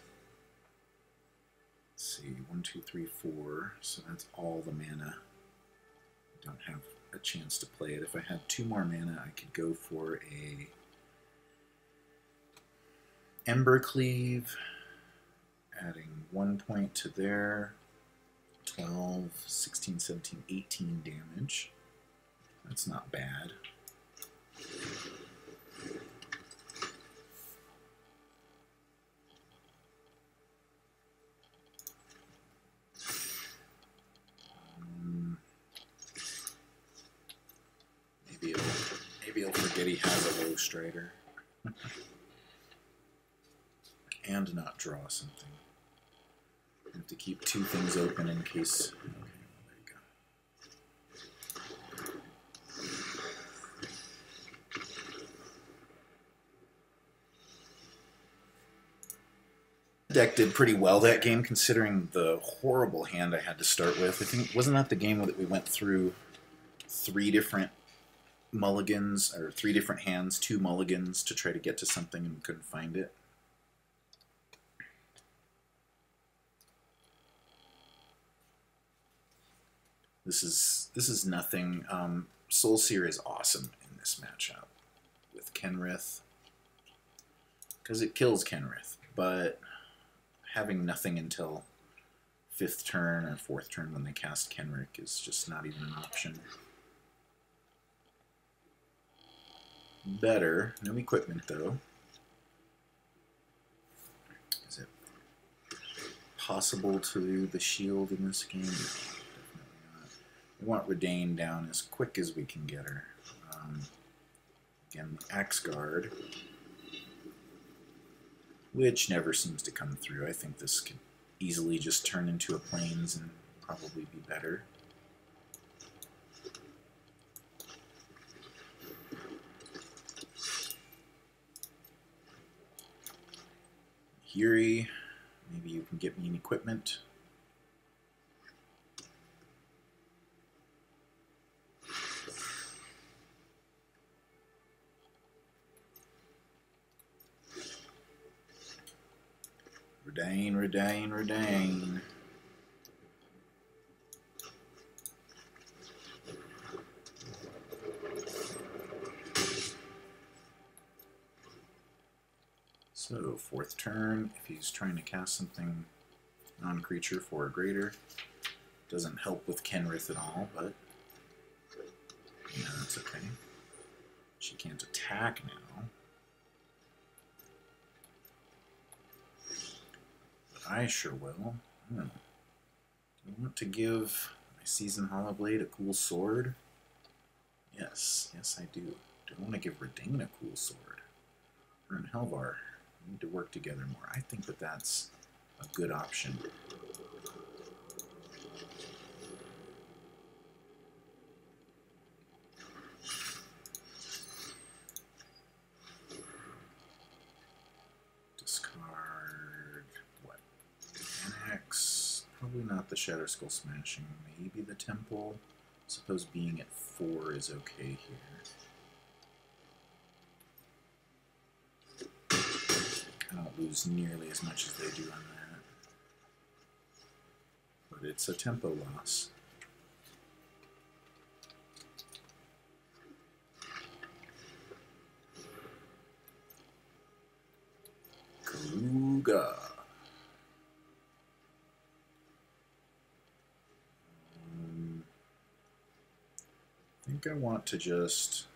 Let's see, 1, 2, 3, 4, so that's all the mana. I don't have a chance to play it. If I had 2 more mana, I could go for a Embercleave, adding 1 point to there, 12, 16, 17, 18 damage. That's not bad. Maybe he'll forget he has a Woe Strider. And not draw something. I have to keep 2 things open in case... Okay, well, there you go. The deck did pretty well that game, considering the horrible hand I had to start with. I think, wasn't that the game that we went through 3 different mulligans, or 3 different hands, 2 mulligans to try to get to something and couldn't find it? This is nothing. Soulseer is awesome in this matchup with Kenrith, because it kills Kenrith, but having nothing until 5th turn or 4th turn when they cast Kenrick is just not even an option. Better. No equipment, though. Is it possible to do the shield in this game? No, definitely not. We want Redain down as quick as we can get her. Again, the Axe Guard, which never seems to come through. I think this could easily just turn into a Plains and probably be better. Yuri, maybe you can get me an equipment. Redain, Redain, Redain. So, fourth turn, if he's trying to cast something non-creature for or greater, doesn't help with Kenrith at all, but yeah, that's okay. She can't attack now. But I sure will. Do I want to give my Seasoned Hollowblade a cool sword? Yes, yes I do. Do I want to give Redain a cool sword? Her and Halvar need to work together more. I think that that's a good option. Discard what? Annex. Probably not the Shatter Skull Smashing. Maybe the Temple. I suppose being at 4 is okay here. I don't lose nearly as much as they do on that. But it's a tempo loss. Karuga. I think I want to just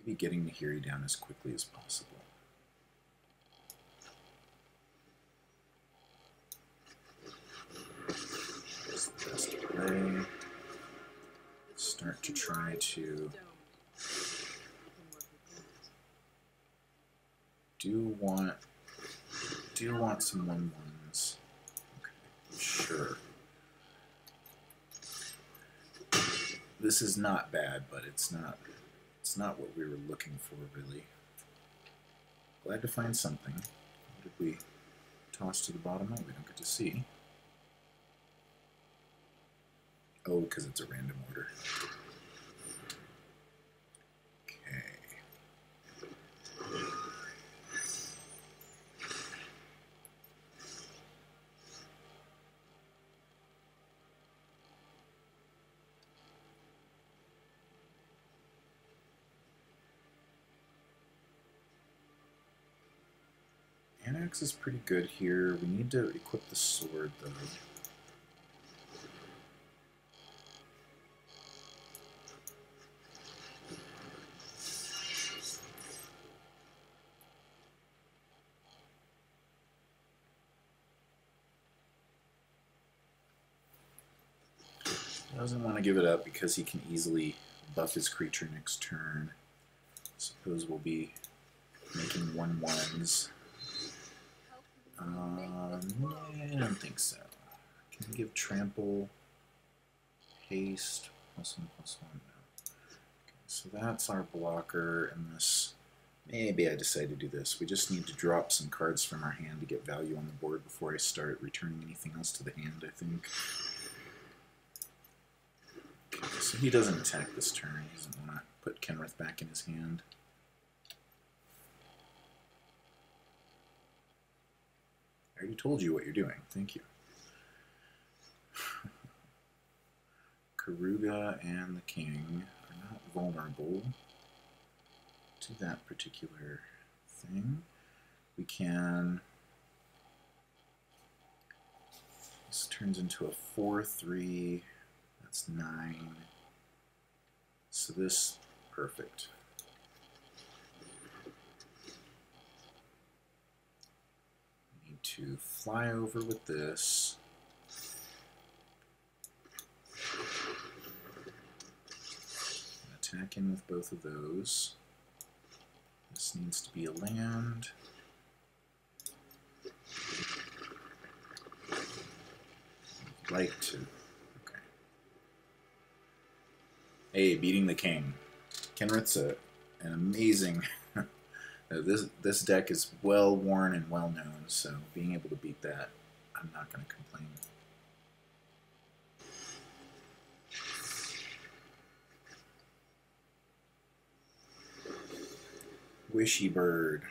maybe getting Nahiri down as quickly as possible. That's the best play. Start to try to do want some 1/1s. Okay, sure. This is not bad, but it's not what we were looking for, really. Glad to find something. What did we toss to the bottom? Oh, we don't get to see. Oh, because it's a random order. Okay. Annex is pretty good here. We need to equip the sword, though. Doesn't want to give it up because he can easily buff his creature next turn. Suppose we'll be making 1/1s. I don't think so. Can we give trample, haste, +1/+1? No. Okay, so that's our blocker, and this. Maybe I decide to do this. We just need to drop some cards from our hand to get value on the board before I start returning anything else to the hand, I think. Okay, so he doesn't attack this turn. He doesn't want to put Kenrith back in his hand. I already told you what you're doing. Thank you. Karuga and the king are not vulnerable to that particular thing. We can... This turns into a 4/3. That's 9. So this, perfect. We need to fly over with this. Attack in with both of those. This needs to be a land. I'd like to. Okay. Hey, beating the king. Kenrith's an amazing. This deck is well worn and well known, so being able to beat that, I'm not going to complain. Wishy bird.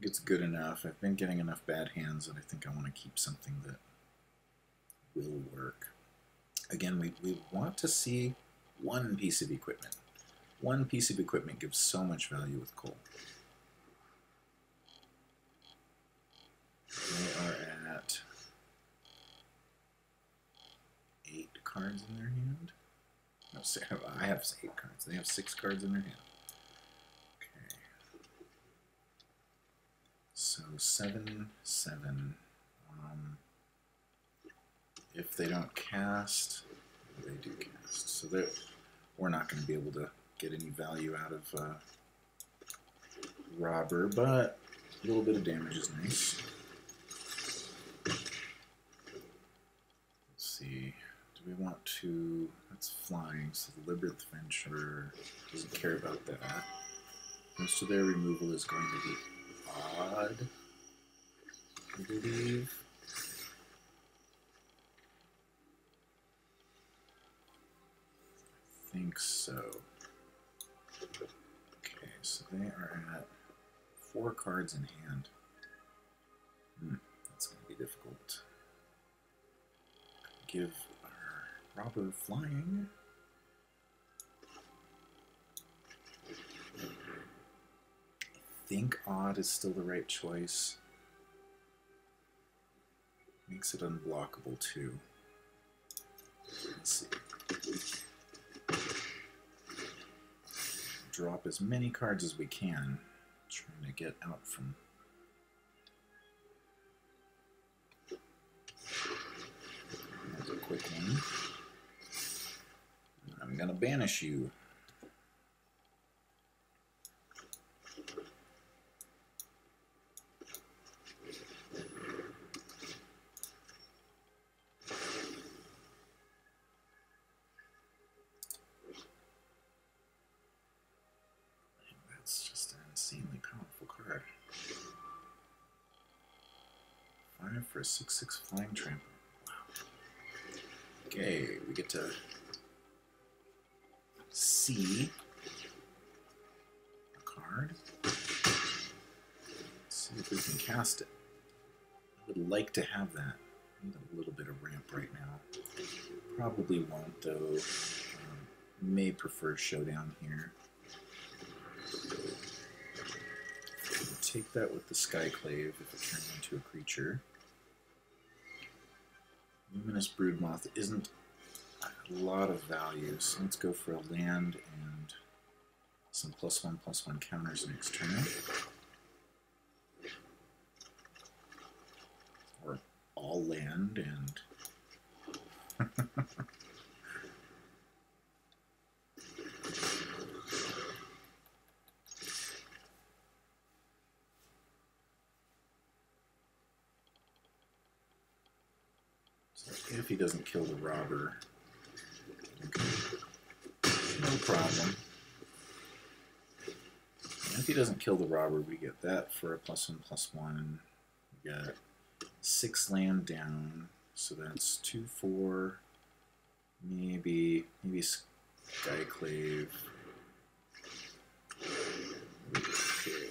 think it's good enough. I've been getting enough bad hands that I think I want to keep something that will work. Again, we want to see one piece of equipment. One piece of equipment gives so much value with Koll. They are at 8 cards in their hand. No, I have 8 cards. They have 6 cards in their hand. Okay. So 7, 7. If they don't cast, they do cast. So we're not going to be able to get any value out of Robber, but a little bit of damage is nice. Let's see. Do we want to... That's flying, so the Labyrinth Venturer doesn't care about that. Most of their removal is going to be odd, I believe. I think so. Okay, so they are at 4 cards in hand. That's going to be difficult. Give our Robber flying. I think odd is still the right choice. Makes it unblockable too. Let's see. Drop as many cards as we can, trying to get out from. That's a quick one. I'm gonna banish you. That's just an insanely powerful card. 5 for a 6/6 flying trample. Wow. Okay, we get to see a card. Let's see if we can cast it. I would like to have that. I need a little bit of ramp right now. Probably won't though. May prefer Showdown here. Take that with the Skyclave if it turns into a creature. Luminous Broodmoth isn't a lot of value, so let's go for a land and some +1/+1 counters next turn. Or all land and... If he doesn't kill the Robber, okay. No problem. And if he doesn't kill the Robber, we get that for a +1/+1. We got 6 land down, so that's 2, 4, maybe Skyclave. Okay.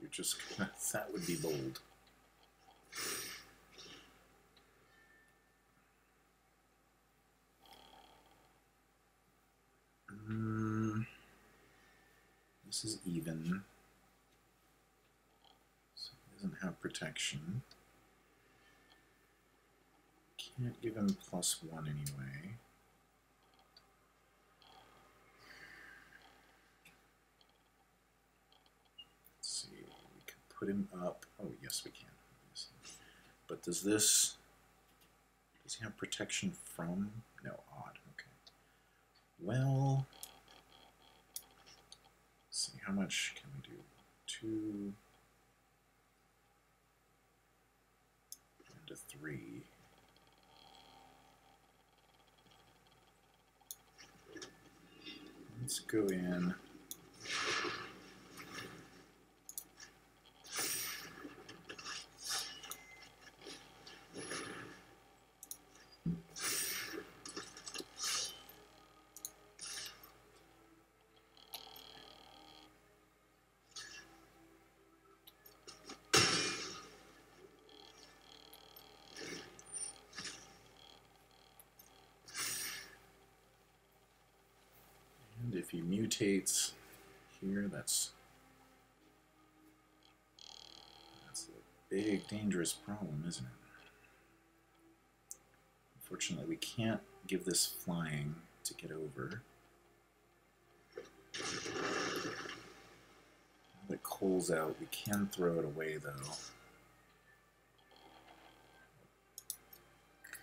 Just that would be bold. This is even, so he doesn't have protection. Can't give him +1 anyway. Put him up. Oh, yes, we can. But does he have protection from? No, odd. Okay. Well, let's see, how much can we do? 2 and a 3. Let's go in. if he mutates here, that's a big, dangerous problem, isn't it? Unfortunately, we can't give this flying to get over. Now that Koll's out, we can throw it away, though. Okay.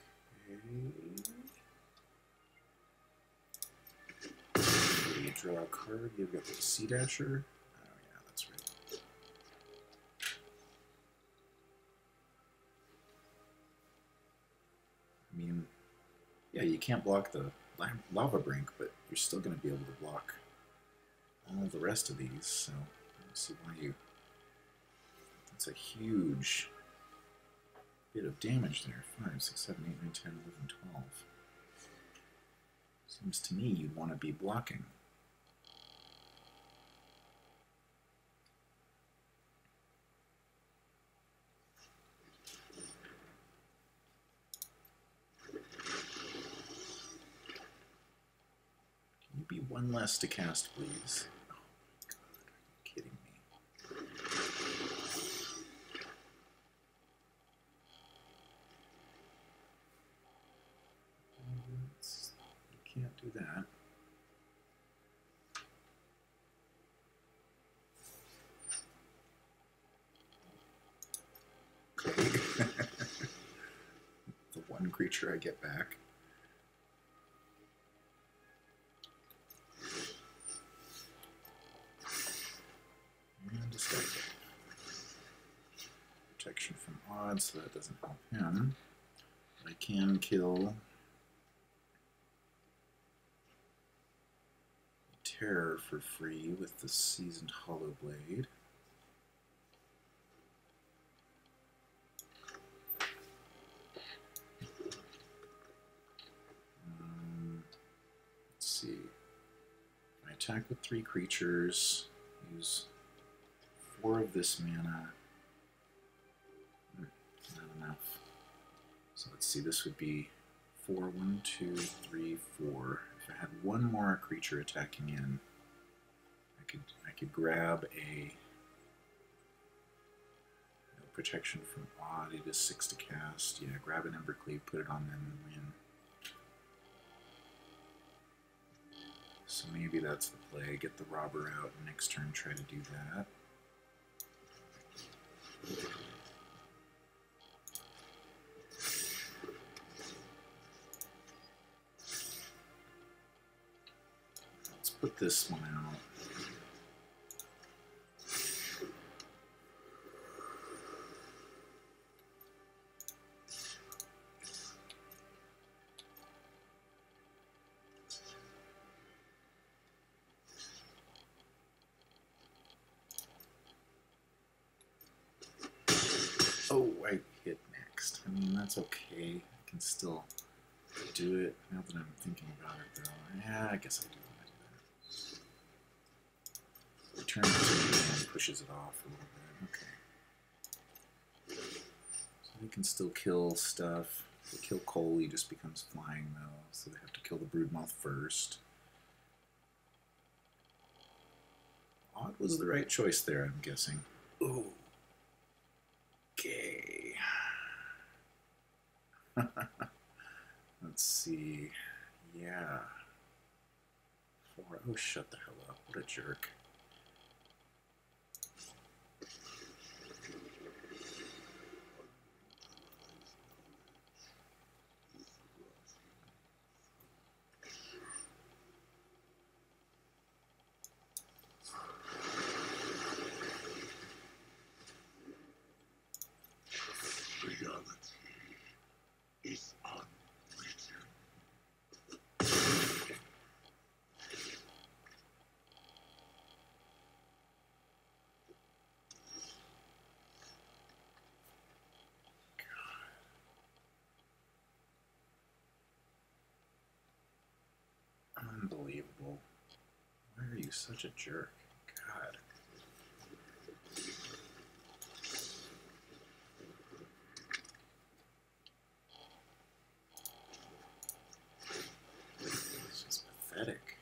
You draw a card, you've got the Sea Dasher. Oh yeah, that's right. I mean, yeah, you can't block the lava brink, but you're still going to be able to block all the rest of these, so I don't see why you... That's a huge bit of damage there. 5, 6, 7, 8, 9, 10, 11, 12. Seems to me you'd want to be blocking. Can you be one less to cast, please? Oh my god, are you kidding me? You can't do that. The one creature I get back. And discard it. Protection from odds, so that doesn't help him. I can kill Terror for free with the Seasoned Hollow Blade. Let's see. I attack with 3 creatures, use 4 of this mana. Not enough. So let's see, this would be 4, 1, 2, 3, 4. If I had one more creature attacking in, I could grab a protection from odd. It is 6 to cast. Yeah, grab an Embercleave, put it on them, and win. So maybe that's the play. Get the robber out, and next turn try to do that. Let's put this one out. Oh, I hit next. I mean, that's okay. I can still do it now that I'm thinking about it, though. Yeah, I guess I do want to do that. Return it to me and pushes it off a little bit. Okay. So they can still kill stuff. If they kill Koll, he just becomes flying, though, so they have to kill the Broodmoth first. Odd was the right choice there, I'm guessing. Ooh. Okay. Let's see. Yeah. 4. Oh, shut the hell up. What a jerk. Unbelievable. Why are you such a jerk? God. This is pathetic.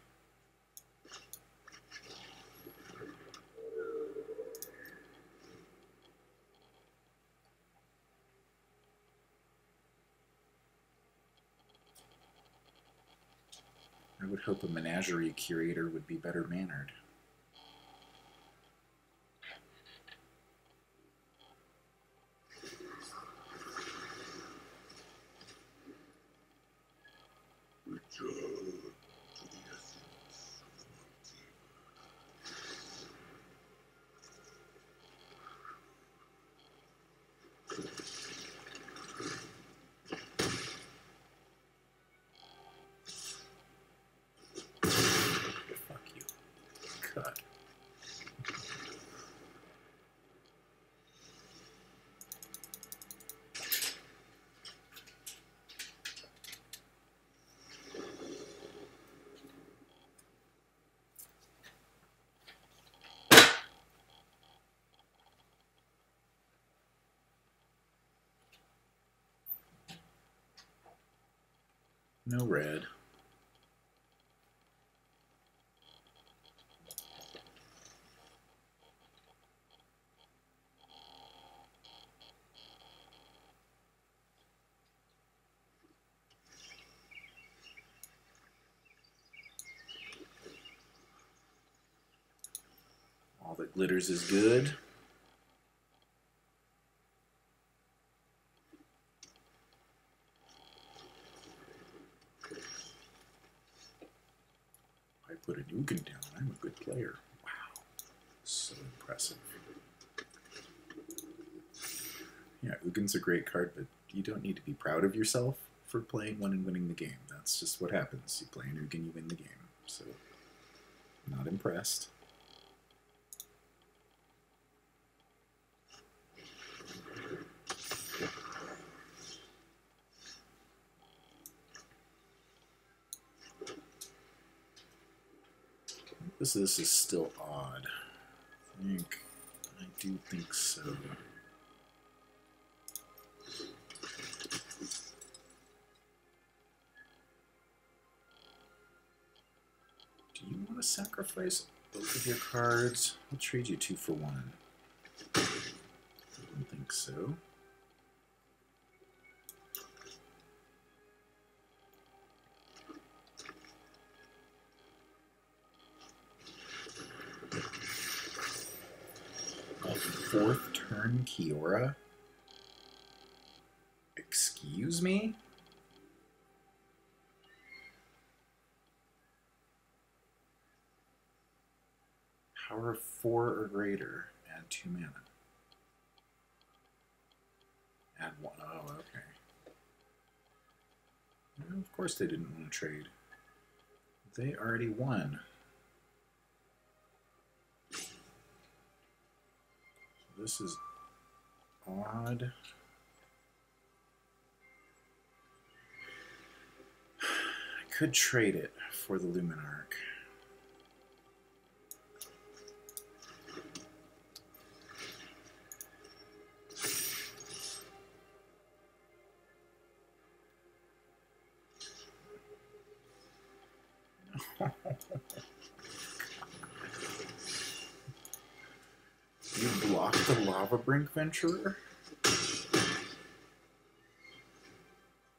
I would hope a menagerie curator would be better mannered. No red. All that glitters is good. I put an Ugin down. I'm a good player. Wow. So impressive. Yeah, Ugin's a great card, but you don't need to be proud of yourself for playing one and winning the game. That's just what happens. You play an Ugin, you win the game. So, not impressed. This is still odd. I do think so. Do you want to sacrifice both of your cards? I'll trade you 2 for 1. I don't think so. A 4th turn Kiora? Excuse me? Power 4 or greater. Add 2 mana. Add 1. Oh, okay. Well, of course they didn't want to trade. They already won. This is odd. I could trade it for the Luminarch. You blocked the Lava Brink Venturer?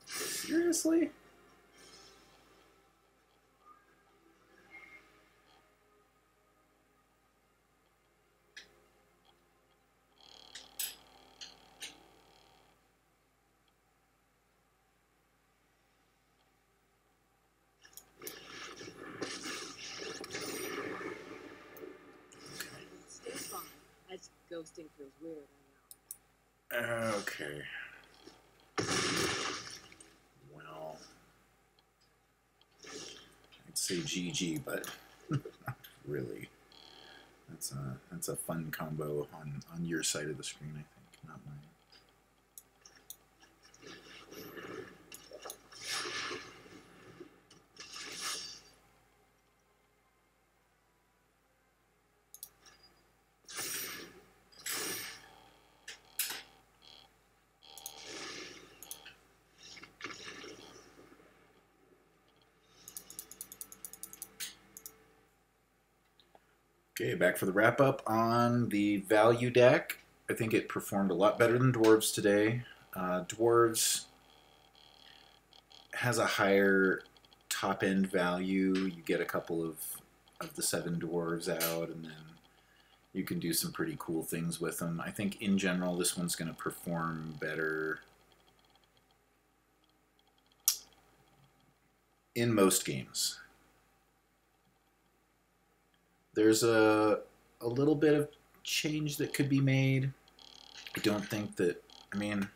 Seriously? Ghosting feels weird, I know. Okay. Well, I'd say GG, but not really. That's a fun combo on your side of the screen, I think, not mine. Okay, back for the wrap-up on the value deck. I think it performed a lot better than Dwarves today. Dwarves has a higher top end value. You get a couple of the 7 dwarves out, and then you can do some pretty cool things with them. I think in general this one's going to perform better in most games. There's a little bit of change that could be made. I don't think that, I mean,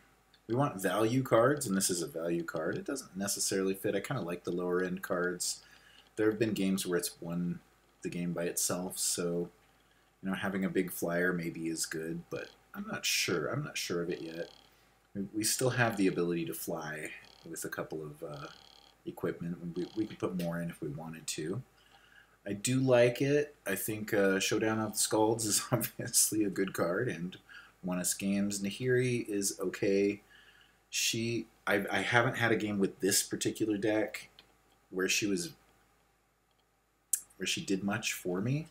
we want value cards, and this is a value card. It doesn't necessarily fit. I kind of like the lower end cards. There have been games where it's won the game by itself, so you know, having a big flyer maybe is good, but I'm not sure. I'm not sure of it yet. We still have the ability to fly with a couple of equipment. We could put more in if we wanted to. I do like it. I think Showdown of the Skalds is obviously a good card and won us games. Nahiri is okay. I haven't had a game with this particular deck where she did much for me.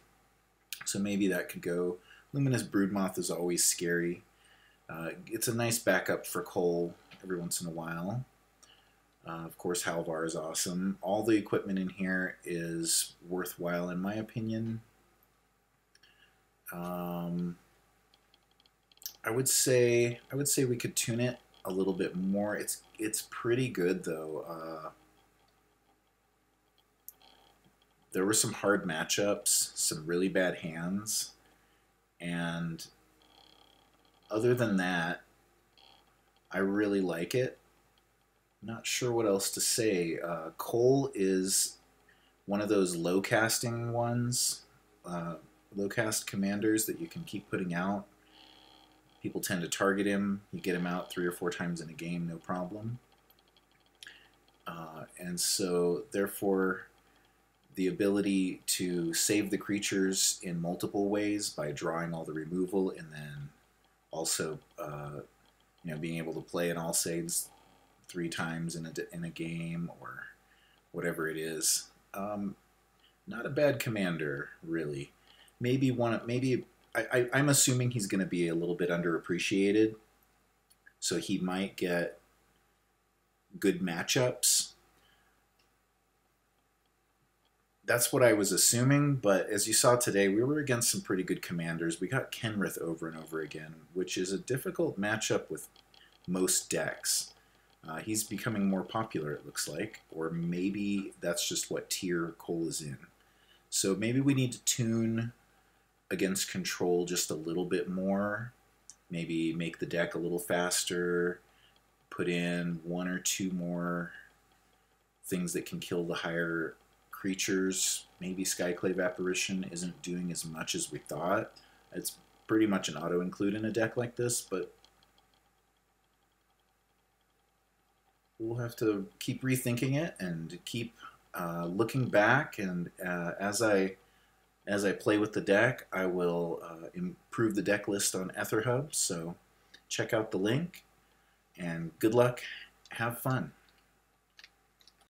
So maybe that could go. Luminous Broodmoth is always scary. It's a nice backup for Koll every once in a while. Of course, Halvar is awesome. All the equipment in here is worthwhile, in my opinion. I would say we could tune it a little bit more. It's pretty good though. There were some hard matchups, some really bad hands, and other than that, I really like it. Not sure what else to say. Koll is one of those low casting ones, low cast commanders that you can keep putting out. People tend to target him. You get him out 3 or 4 times in a game, no problem. And so, therefore, the ability to save the creatures in multiple ways by drawing all the removal, and then also, you know, being able to play an all saves 3 times in a game or whatever it is. Not a bad commander, really. I'm assuming he's going to be a little bit underappreciated, so he might get good matchups. That's what I was assuming, but as you saw today, we were against some pretty good commanders. We got Kenrith over and over again, which is a difficult matchup with most decks. He's becoming more popular, it looks like, or maybe that's just what tier Koll is in. So maybe we need to tune against control just a little bit more, maybe make the deck a little faster, put in 1 or 2 more things that can kill the higher creatures. Maybe Skyclave Apparition isn't doing as much as we thought. It's pretty much an auto-include in a deck like this, but we'll have to keep rethinking it and keep looking back, and as I play with the deck, I will improve the deck list on EtherHub, so check out the link, and good luck, have fun.